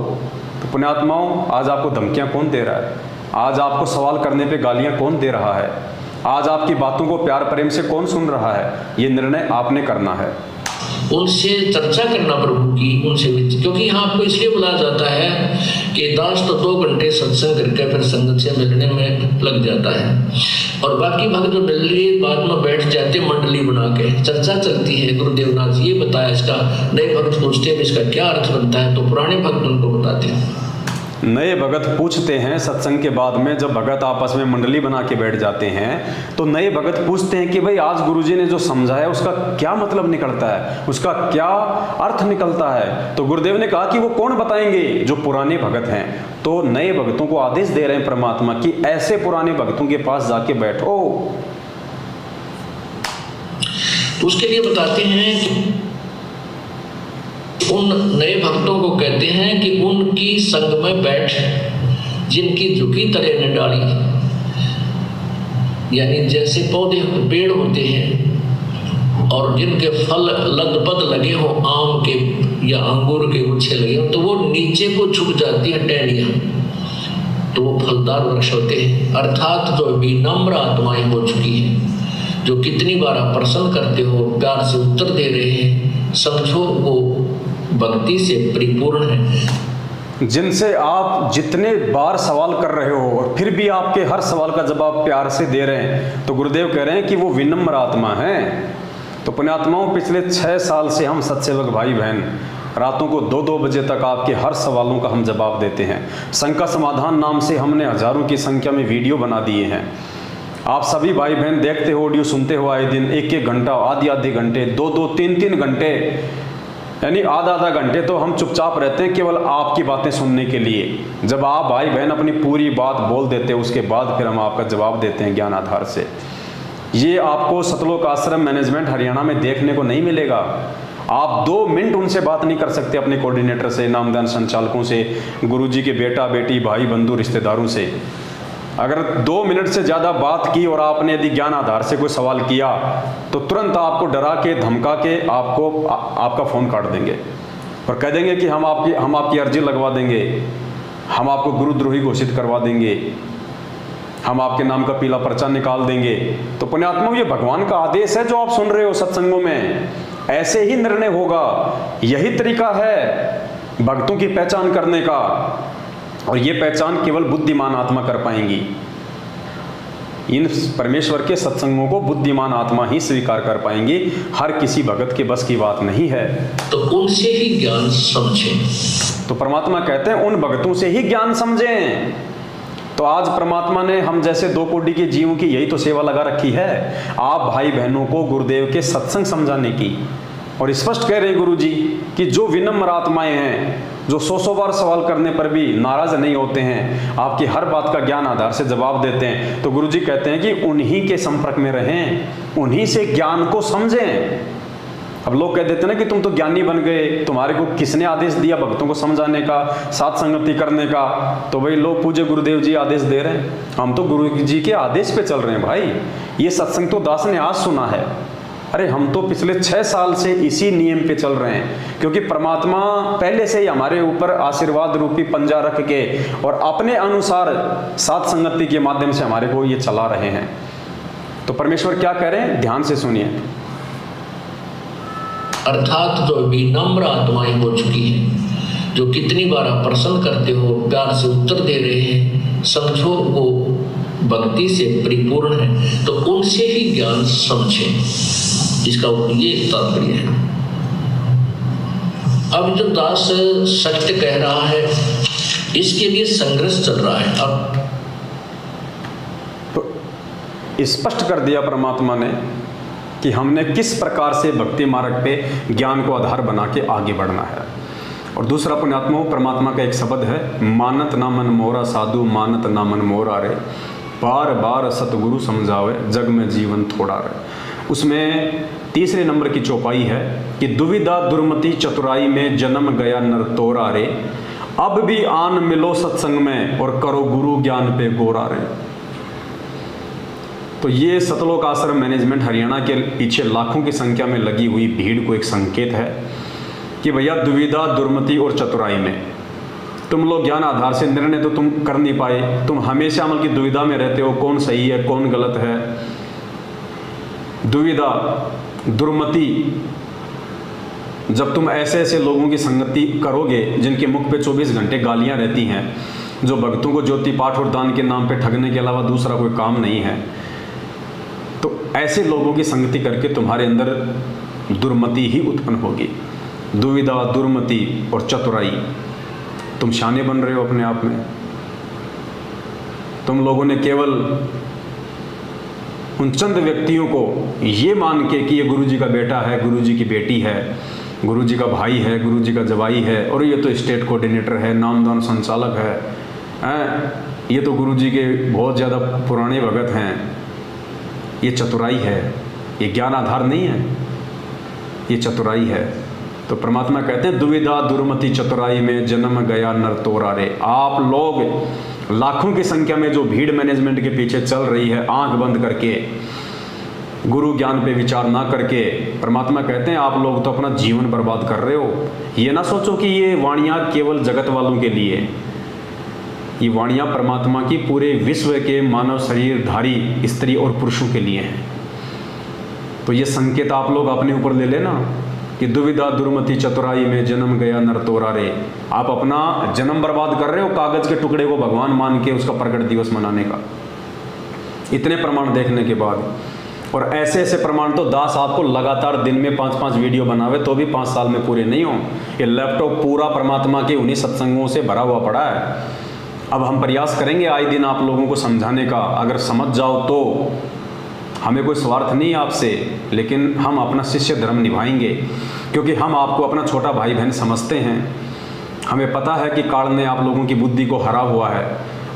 तो पुण्यात्माओं, आज आपको धमकियां कौन दे रहा है? आज आपको सवाल करने पे गालियां कौन दे रहा है? आज आपकी बातों को प्यार प्रेम से कौन सुन रहा है? ये निर्णय आपने करना है। उनसे चर्चा करना प्रभु की, उनसे क्योंकि यहाँ आपको इसलिए बुलाया जाता है कि दास तो 2 घंटे सत्संग करके फिर संगत से मिलने में लग जाता है और बाकी भक्त जो मिल रही बाद में बैठ जाते मंडली बना के, चर्चा चलती है। गुरुदेव नाथ ये बताया इसका, नए भक्त पूछते हैं इसका क्या अर्थ बनता है, तो पुराने भक्त उनको बताते हैं। नए भगत पूछते हैं सत्संग के बाद में, जब भगत आपस में मंडली बना के बैठ जाते हैं तो नए भगत पूछते हैं कि भाई आज गुरुजी ने जो समझाया उसका क्या मतलब निकलता है, उसका क्या अर्थ निकलता है। तो गुरुदेव ने कहा कि वो कौन बताएंगे? जो पुराने भगत हैं। तो नए भक्तों को आदेश दे रहे हैं परमात्मा कि ऐसे पुराने भक्तों के पास जाके बैठो। उसके लिए बताते हैं कि उन नए भक्तों को कहते हैं कि उनकी संग में बैठ, जिनकी झुकी तले ने डाली, यानी जैसे पौधे पेड़ होते हैं और जिनके फल लदबद लगे हो, आम के या अंगूर के गुच्छे लगे हो, तो वो नीचे को झुक जाती है टहनियां, तो वो फलदार वृक्ष होते हैं। अर्थात जो विनम्र आत्माएं हो चुकी हैं, जो कितनी बार आप प्रसन्न करते हो, प्यार से उत्तर दे रहे हैं, समझो वो भक्ति से परिपूर्ण है। जिनसे आप जितने बार सवाल कर रहे हो और फिर भी आपके हर सवाल का जवाब प्यार से दे रहे हैं, तो गुरुदेव कह रहे हैं कि वो विनम्र आत्मा है। तो पुण्यात्माओं, पिछले 6 साल से हम सत्सेवक भाई बहन रातों को 2-2 बजे तक आपके हर सवालों का हम जवाब देते हैं। शंका समाधान नाम से हमने हजारों की संख्या में वीडियो बना दिए हैं। आप सभी भाई बहन देखते हो, ऑडियो सुनते हो आए दिन, 1-1 घंटा, आधे घंटे, 2-2, 3-3 घंटे, यानी आधा घंटे तो हम चुपचाप रहते हैं केवल आपकी बातें सुनने के लिए। जब आप भाई बहन अपनी पूरी बात बोल देते हैं उसके बाद फिर हम आपका जवाब देते हैं ज्ञान आधार से। ये आपको सतलोक आश्रम मैनेजमेंट हरियाणा में देखने को नहीं मिलेगा। आप 2 मिनट उनसे बात नहीं कर सकते, अपने कोऑर्डिनेटर से, नामदान संचालकों से, गुरुजी के बेटा बेटी, भाई बंधु, रिश्तेदारों से। अगर 2 मिनट से ज़्यादा बात की और आपने यदि ज्ञान आधार से कोई सवाल किया तो तुरंत आपको डरा के धमका के आपका फ़ोन काट देंगे और कह देंगे कि हम आपकी अर्जी लगवा देंगे, हम आपको गुरुद्रोही घोषित करवा देंगे, हम आपके नाम का पीला पर्चा निकाल देंगे। तो पुण्यात्माओं, ये भगवान का आदेश है जो आप सुन रहे हो सत्संगों में, ऐसे ही निर्णय होगा। यही तरीका है भक्तों की पहचान करने का, और ये पहचान केवल बुद्धिमान आत्मा कर पाएंगी। इन परमेश्वर के सत्संगों को बुद्धिमान आत्मा ही स्वीकार कर पाएंगी, हर किसी भगत के बस की बात नहीं है। तो उनसे ही ज्ञान समझें। तो परमात्मा कहते हैं उन भगतों से ही ज्ञान समझें। तो आज परमात्मा ने हम जैसे 2 कोटि के जीवों की यही तो सेवा लगा रखी है, आप भाई बहनों को गुरुदेव के सत्संग समझाने की। और स्पष्ट कह रहे हैं गुरु जी कि जो विनम्र आत्माएं हैं, जो 100 बार सवाल करने पर भी नाराज नहीं होते हैं, आपकी हर बात का ज्ञान आधार से जवाब देते हैं, तो गुरु जी कहते हैं कि उन्हीं के संपर्क में रहें, उन्हीं से ज्ञान को समझें। अब लोग कह देते हैं ना कि तुम तो ज्ञानी बन गए, तुम्हारे को किसने आदेश दिया भक्तों को समझाने का, साथ संगति करने का? तो भाई लोग पूज्य गुरुदेव जी आदेश दे रहे हैं, हम तो गुरु जी के आदेश पे चल रहे हैं भाई। ये सत्संग तो दास ने आज सुना है, अरे हम तो पिछले 6 साल से इसी नियम पे चल रहे हैं, क्योंकि परमात्मा पहले से ही हमारे ऊपर आशीर्वाद रूपी पंजा रख के और अपने अनुसार साथ संगति के माध्यम से हमारे को ये चला रहे हैं। तो परमेश्वर क्या कह रहे हैं, ध्यान से सुनिए। अर्थात जो विनम्र आत्माएं हो चुकी हैं, जो कितनी बार आप प्रश्न करते हो, प्यार से उत्तर दे रहे हैं, समझो वो भक्ति से परिपूर्ण है, तो उनसे ही ज्ञान समझें। इसका ये तात्पर्य है। अब जो दास सत्य कह रहा है, इसके लिए संघर्ष चल रहा है। अब तो स्पष्ट कर दिया परमात्मा ने कि हमने किस प्रकार से भक्ति मार्ग पे ज्ञान को आधार बना के आगे बढ़ना है। और दूसरा पुण्यात्मा, परमात्मा का एक शब्द है, मानत ना मन मोरा साधु, मानत ना मन मोरा रे, बार बार सतगुरु समझावे, जग में जीवन थोड़ा रे। उसमें तीसरे नंबर की चौपाई है कि दुविधा दुर्मति चतुराई में जन्म गया नर तोरा रे, अब भी आन मिलो सत्संग में और करो गुरु ज्ञान पे गोरा रे। तो ये सतलोक आश्रम मैनेजमेंट हरियाणा के पीछे लाखों की संख्या में लगी हुई भीड़ को एक संकेत है कि भैया दुविधा दुर्मति और चतुराई में तुम लोग ज्ञान आधार से निर्णय तो तुम कर नहीं पाए, तुम हमेशा अमल की दुविधा में रहते हो, कौन सही है कौन गलत है। दुविधा दुर्मति, जब तुम ऐसे ऐसे लोगों की संगति करोगे जिनके मुख पे 24 घंटे गालियां रहती हैं, जो भक्तों को ज्योति पाठ और दान के नाम पे ठगने के अलावा दूसरा कोई काम नहीं है, तो ऐसे लोगों की संगति करके तुम्हारे अंदर दुर्मति ही उत्पन्न होगी। दुविधा दुर्मति और चतुराई, तुम शाने बन रहे हो अपने आप में। तुम लोगों ने केवल उन चंद व्यक्तियों को ये मान के कि ये गुरुजी का बेटा है, गुरुजी की बेटी है, गुरुजी का भाई है, गुरुजी का जवाई है, और ये तो स्टेट कोऑर्डिनेटर है, नामदान संचालक है, ये तो गुरुजी के बहुत ज़्यादा पुराने भगत हैं, ये चतुराई है, ये ज्ञान आधार नहीं है, ये चतुराई है। तो परमात्मा कहते हैं दुविधा दुर्मति चतुराई में जन्म गया नर तोरा रे। आप लोग लाखों की संख्या में जो भीड़ मैनेजमेंट के पीछे चल रही है, आंख बंद करके गुरु ज्ञान पे विचार ना करके, परमात्मा कहते हैं आप लोग तो अपना जीवन बर्बाद कर रहे हो। ये ना सोचो कि ये वाणियाँ केवल जगत वालों के लिए, ये वाणियाँ परमात्मा की पूरे विश्व के मानव शरीरधारी स्त्री और पुरुषों के लिए हैं। तो ये संकेत आप लोग अपने ऊपर ले लेना कि दुविधा दुर्मति चतुराई में जन्म गया नर तोरा रे। आप अपना जन्म बर्बाद कर रहे हो कागज के टुकड़े को भगवान मान के उसका प्रकट दिवस मनाने का। इतने प्रमाण देखने के बाद, और ऐसे ऐसे प्रमाण तो दास आपको लगातार दिन में 5-5 वीडियो बनावे तो भी 5 साल में पूरे नहीं हो। ये लैपटॉप पूरा परमात्मा के उन्हीं सत्संगों से भरा हुआ पड़ा है। अब हम प्रयास करेंगे आए दिन आप लोगों को समझाने का, अगर समझ जाओ तो हमें कोई स्वार्थ नहीं आपसे, लेकिन हम अपना शिष्य धर्म निभाएंगे, क्योंकि हम आपको अपना छोटा भाई बहन समझते हैं। हमें पता है कि काल ने आप लोगों की बुद्धि को हरा हुआ है,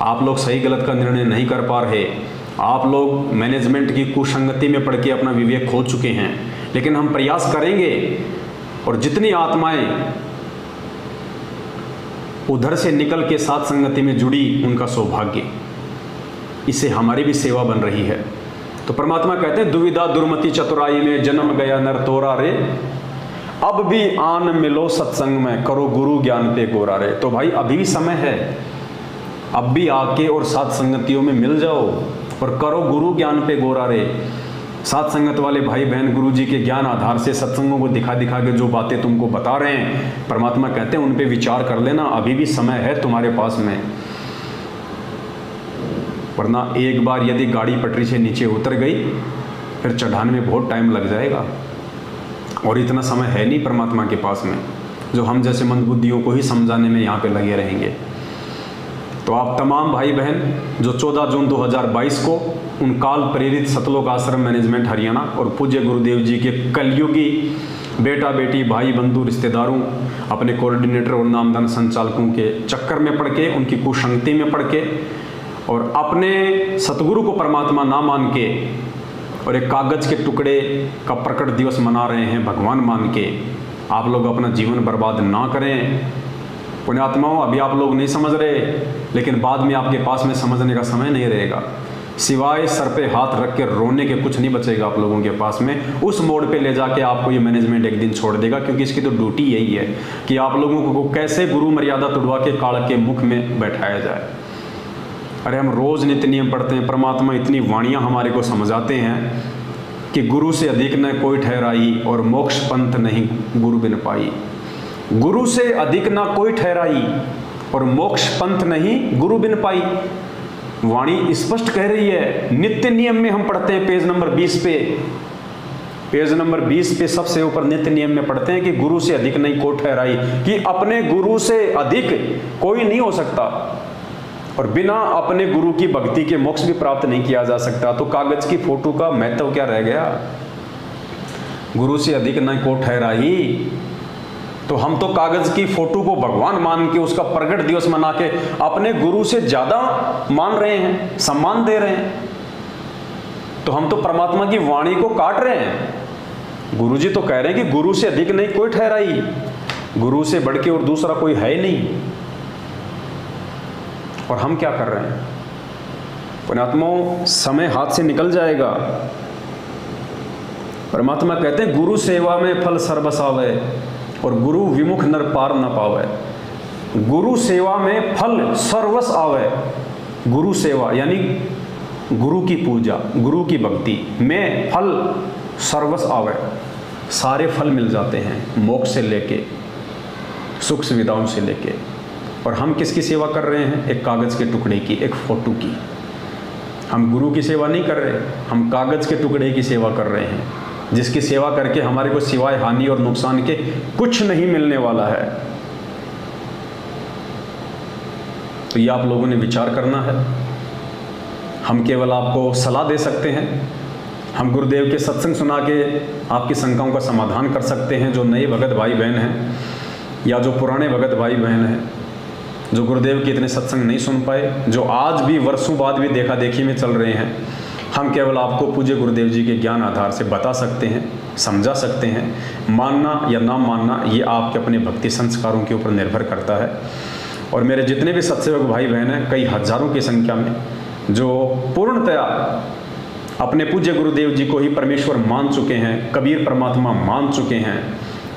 आप लोग सही गलत का निर्णय नहीं कर पा रहे, आप लोग मैनेजमेंट की कुसंगति में पड़ के अपना विवेक खो चुके हैं। लेकिन हम प्रयास करेंगे, और जितनी आत्माएं उधर से निकल के साथ संगति में जुड़ी, उनका सौभाग्य। इससे हमारी भी सेवा बन रही है। तो परमात्मा कहते हैं दुविधा दुर्मति चतुराई में जन्म गया नर तोरा रे, अब भी आन मिलो सत्संग में करो गुरु ज्ञान पे गोरा रे। तो भाई अभी भी समय है, अब भी आके और साथ संगतियों में मिल जाओ और करो गुरु ज्ञान पे गोरा रे। साथ संगत वाले भाई बहन गुरु जी के ज्ञान आधार से सत्संगों को दिखा दिखा के जो बातें तुमको बता रहे हैं, परमात्मा कहते हैं उन पे विचार कर लेना, अभी भी समय है तुम्हारे पास में। वरना एक बार यदि गाड़ी पटरी से नीचे उतर गई फिर चढ़ाने में बहुत टाइम लग जाएगा, और इतना समय है नहीं परमात्मा के पास में जो हम जैसे मंदबुद्धियों को ही समझाने में यहाँ पे लगे रहेंगे। तो आप तमाम भाई बहन जो 14 जून 2022 को उन काल प्रेरित सतलोक आश्रम मैनेजमेंट हरियाणा और पूज्य गुरुदेव जी के कलयुगी बेटा बेटी भाई बंधु रिश्तेदारों अपने कोऑर्डिनेटर और नामदान संचालकों के चक्कर में पड़ के, उनकी कुसंगति में पड़ के और अपने सतगुरु को परमात्मा ना मान के और एक कागज़ के टुकड़े का प्रकट दिवस मना रहे हैं भगवान मान के, आप लोग अपना जीवन बर्बाद ना करें। पुण्यात्माओं, अभी आप लोग नहीं समझ रहे, लेकिन बाद में आपके पास में समझने का समय नहीं रहेगा। सिवाय सर पे हाथ रख के रोने के कुछ नहीं बचेगा आप लोगों के पास में। उस मोड़ पे ले जाके आपको ये मैनेजमेंट एक दिन छोड़ देगा, क्योंकि इसकी तो ड्यूटी यही है कि आप लोगों को कैसे गुरु मर्यादा तुड़वा के काल के मुख में बैठाया जाए। अरे हम रोज़ नित्य नियम पढ़ते हैं, परमात्मा इतनी वाणियाँ हमारे को समझाते हैं कि गुरु से अधिक न कोई ठहराई और मोक्ष पंथ नहीं गुरु बिन पाई। गुरु से अधिक ना कोई ठहराई और मोक्ष पंथ नहीं गुरु बिन पाई। वाणी स्पष्ट कह रही है। नित्य नियम में हम पढ़ते हैं पेज नंबर 20 पे, पेज नंबर 20 पे सबसे ऊपर नित्य नियम में पढ़ते हैं कि गुरु से अधिक नहीं कोई ठहराई, कि अपने गुरु से अधिक कोई नहीं हो सकता और बिना अपने गुरु की भक्ति के मोक्ष भी प्राप्त नहीं किया जा सकता। तो कागज की फोटो का महत्व क्या रह गया? गुरु से अधिक नहीं कोई ठहराई, तो हम तो कागज की फोटो को भगवान मान के उसका प्रगट दिवस मना के अपने गुरु से ज्यादा मान रहे हैं, सम्मान दे रहे हैं। तो हम तो परमात्मा की वाणी को काट रहे हैं। गुरु जी तो कह रहे हैं कि गुरु से अधिक नहीं कोई ठहराई, गुरु से बढ़ के और दूसरा कोई है ही नहीं। और हम क्या कर रहे हैं? पुण्यात्माओं, समय हाथ से निकल जाएगा। परमात्मा कहते हैं गुरु सेवा में फल सर्वस आवे और गुरु विमुख नर पार न पावे। गुरु सेवा में फल सर्वस आवे। गुरु सेवा यानी गुरु की पूजा, गुरु की भक्ति में फल सर्वस आवे, सारे फल मिल जाते हैं, मोक्ष से लेके सुख सुविधाओं से लेके। और हम किसकी सेवा कर रहे हैं? एक कागज़ के टुकड़े की, एक फोटो की। हम गुरु की सेवा नहीं कर रहे, हम कागज़ के टुकड़े की सेवा कर रहे हैं, जिसकी सेवा करके हमारे को सिवाय हानि और नुकसान के कुछ नहीं मिलने वाला है। तो ये आप लोगों ने विचार करना है। हम केवल आपको सलाह दे सकते हैं, हम गुरुदेव के सत्संग सुना के आपकी शंकाओं का समाधान कर सकते हैं। जो नए भगत भाई बहन हैं या जो पुराने भगत भाई बहन हैं, जो गुरुदेव के इतने सत्संग नहीं सुन पाए, जो आज भी वर्षों बाद भी देखा देखी में चल रहे हैं, हम केवल आपको पूज्य गुरुदेव जी के ज्ञान आधार से बता सकते हैं, समझा सकते हैं। मानना या ना मानना ये आपके अपने भक्ति संस्कारों के ऊपर निर्भर करता है। और मेरे जितने भी सत्सेवक भाई बहन हैं, कई हजारों की संख्या में, जो पूर्णतया अपने पूज्य गुरुदेव जी को ही परमेश्वर मान चुके हैं, कबीर परमात्मा मान चुके हैं,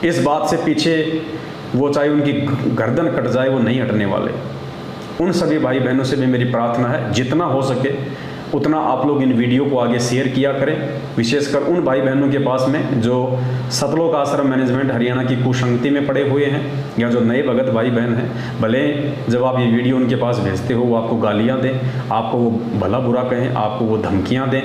इस बात से पीछे वो चाहे उनकी गर्दन कट जाए वो नहीं हटने वाले। उन सभी भाई बहनों से भी मेरी प्रार्थना है, जितना हो सके उतना आप लोग इन वीडियो को आगे शेयर किया करें, विशेषकर उन भाई बहनों के पास में जो सतलोक आश्रम मैनेजमेंट हरियाणा की कुसंगति में पड़े हुए हैं या जो नए भगत भाई बहन हैं। भले जब आप ये वीडियो उनके पास भेजते हो वो आपको गालियाँ दें, आपको वो भला बुरा कहें, आपको वो धमकियाँ दें,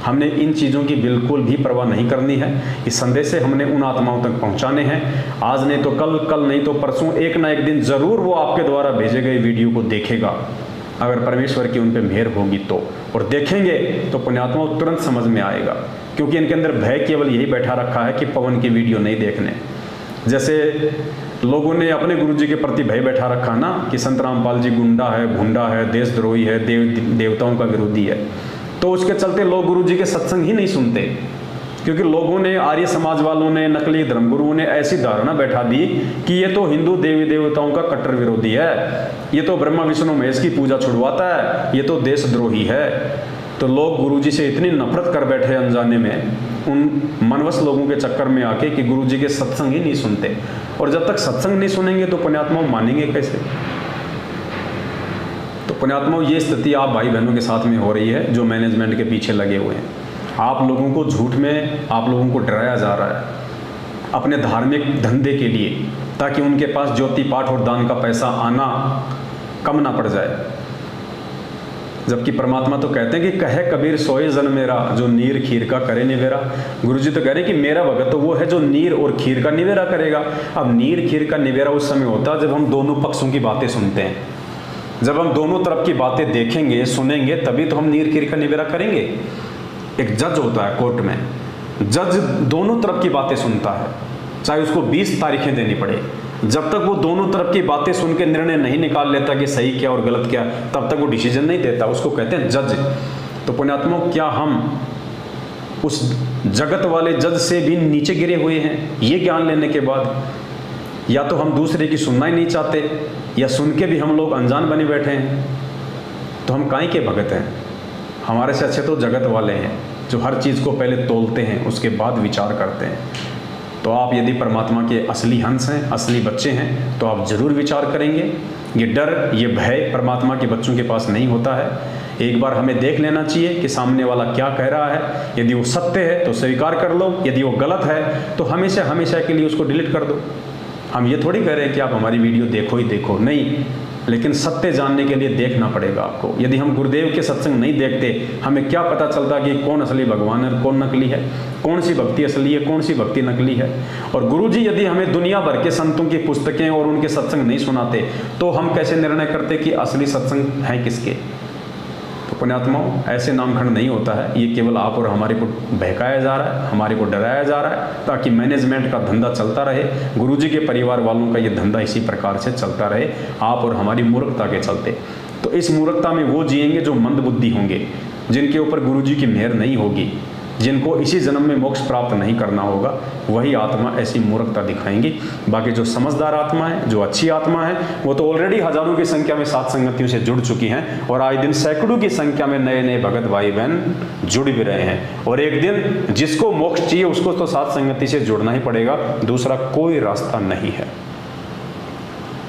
हमने इन चीज़ों की बिल्कुल भी परवाह नहीं करनी है। इस संदेश से हमने उन आत्माओं तक पहुँचाने हैं। आज नहीं तो कल, कल नहीं तो परसों, एक ना एक दिन ज़रूर वो आपके द्वारा भेजे गए वीडियो को देखेगा, अगर परमेश्वर की उन पे मेहर होगी तो। और देखेंगे तो पुण्यात्मा तुरंत समझ में आएगा, क्योंकि इनके अंदर भय केवल यही बैठा रखा है कि पवन की वीडियो नहीं देखने। जैसे लोगों ने अपने गुरु जी के प्रति भय बैठा रखा ना कि संत रामपाल जी गुंडा है, भुंडा है, देशद्रोही है, देवताओं का विरोधी है, तो उसके चलते लोग गुरु जी के सत्संग ही नहीं सुनते। क्योंकि लोगों ने, आर्य समाज वालों ने, नकली धर्मगुरुओं ने ऐसी धारणा बैठा दी कि ये तो हिंदू देवी देवताओं का कट्टर विरोधी है, ये तो ब्रह्मा विष्णु महेश की पूजा छुड़वाता है, ये तो देशद्रोही है। तो लोग गुरुजी से इतनी नफरत कर बैठे अनजाने में, उन मनवस लोगों के चक्कर में आके, कि गुरुजी के सत्संग ही नहीं सुनते। और जब तक सत्संग नहीं सुनेंगे तो पुण्यात्माओं मानेंगे कैसे? तो पुण्यात्माओं, ये स्थिति आप भाई बहनों के साथ में हो रही है जो मैनेजमेंट के पीछे लगे हुए हैं। आप लोगों को झूठ में, आप लोगों को डराया जा रहा है अपने धार्मिक धंधे के लिए, ताकि उनके पास ज्योति पाठ और दान का पैसा आना कम ना पड़ जाए। जबकि परमात्मा तो कहते हैं कि कहे कबीर सोए जन मेरा, जो नीर खीर का करे निवेरा। गुरुजी तो कह रहे हैं कि मेरा भगत तो वो है जो नीर और खीर का निवेरा करेगा। अब नीर खीर का निवेरा उस समय होता है जब हम दोनों पक्षों की बातें सुनते हैं, जब हम दोनों तरफ की बातें देखेंगे, सुनेंगे, तभी तो हम नीर खीर का निवेरा करेंगे। एक जज होता है कोर्ट में, जज दोनों तरफ की बातें सुनता है, चाहे उसको 20 तारीखें देनी पड़े। जब तक वो दोनों तरफ की बातें सुन के निर्णय नहीं निकाल लेता कि सही क्या और गलत क्या, तब तक वो डिसीजन नहीं देता। उसको कहते हैं जज। तो पुण्यात्माओं, क्या हम उस जगत वाले जज से भी नीचे गिरे हुए हैं ये ज्ञान लेने के बाद? या तो हम दूसरे की सुनना ही नहीं चाहते, या सुन के भी हम लोग अनजान बने बैठे हैं। तो हम काहे के भगत हैं? हमारे से अच्छे तो जगत वाले हैं जो हर चीज़ को पहले तोलते हैं, उसके बाद विचार करते हैं। तो आप यदि परमात्मा के असली हंस हैं, असली बच्चे हैं, तो आप जरूर विचार करेंगे। ये डर, ये भय परमात्मा के बच्चों के पास नहीं होता है। एक बार हमें देख लेना चाहिए कि सामने वाला क्या कह रहा है। यदि वो सत्य है तो स्वीकार कर लो, यदि वो गलत है तो हमेशा हमेशा के लिए उसको डिलीट कर दो। हम ये थोड़ी कह रहे हैं कि आप हमारी वीडियो देखो ही देखो, नहीं, लेकिन सत्य जानने के लिए देखना पड़ेगा आपको। यदि हम गुरुदेव के सत्संग नहीं देखते, हमें क्या पता चलता कि कौन असली भगवान है, कौन नकली है, कौन सी भक्ति असली है, कौन सी भक्ति नकली है। और गुरुजी यदि हमें दुनिया भर के संतों की पुस्तकें और उनके सत्संग नहीं सुनाते, तो हम कैसे निर्णय करते कि असली सत्संग है किसके? तो पुण्यात्माओं, ऐसे नामखंड नहीं होता है। ये केवल आप और हमारे को बहकाया जा रहा है, हमारे को डराया जा रहा है, ताकि मैनेजमेंट का धंधा चलता रहे, गुरुजी के परिवार वालों का ये धंधा इसी प्रकार से चलता रहे, आप और हमारी मूर्खता के चलते। तो इस मूर्खता में वो जिएंगे जो मंदबुद्धि होंगे, जिनके ऊपर गुरुजी की मेहर नहीं होगी, जिनको इसी जन्म में मोक्ष प्राप्त नहीं करना होगा, वही आत्मा ऐसी मूर्खता दिखाएंगी। बाकी जो समझदार आत्मा है, जो अच्छी आत्मा है, वो तो ऑलरेडी हजारों की संख्या में सात संगतियों से जुड़ चुकी हैं, और आए दिन सैकड़ों की संख्या में नए नए भगत भाई बहन जुड़ भी रहे हैं। और एक दिन जिसको मोक्ष चाहिए उसको तो सात संगति से जुड़ना ही पड़ेगा, दूसरा कोई रास्ता नहीं है।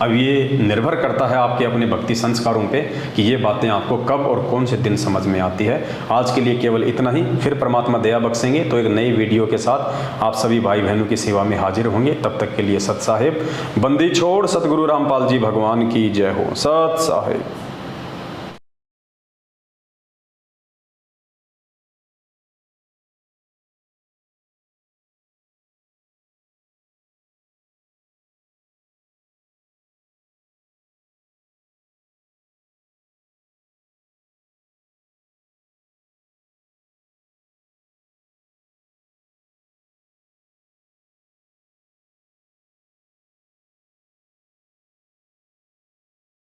अब ये निर्भर करता है आपके अपने भक्ति संस्कारों पे कि ये बातें आपको कब और कौन से दिन समझ में आती है। आज के लिए केवल इतना ही, फिर परमात्मा दया बख्शेंगे तो एक नई वीडियो के साथ आप सभी भाई बहनों की सेवा में हाजिर होंगे। तब तक के लिए सत साहिब, बंदी छोड़ सतगुरु रामपाल जी भगवान की जय हो। सत साहिब।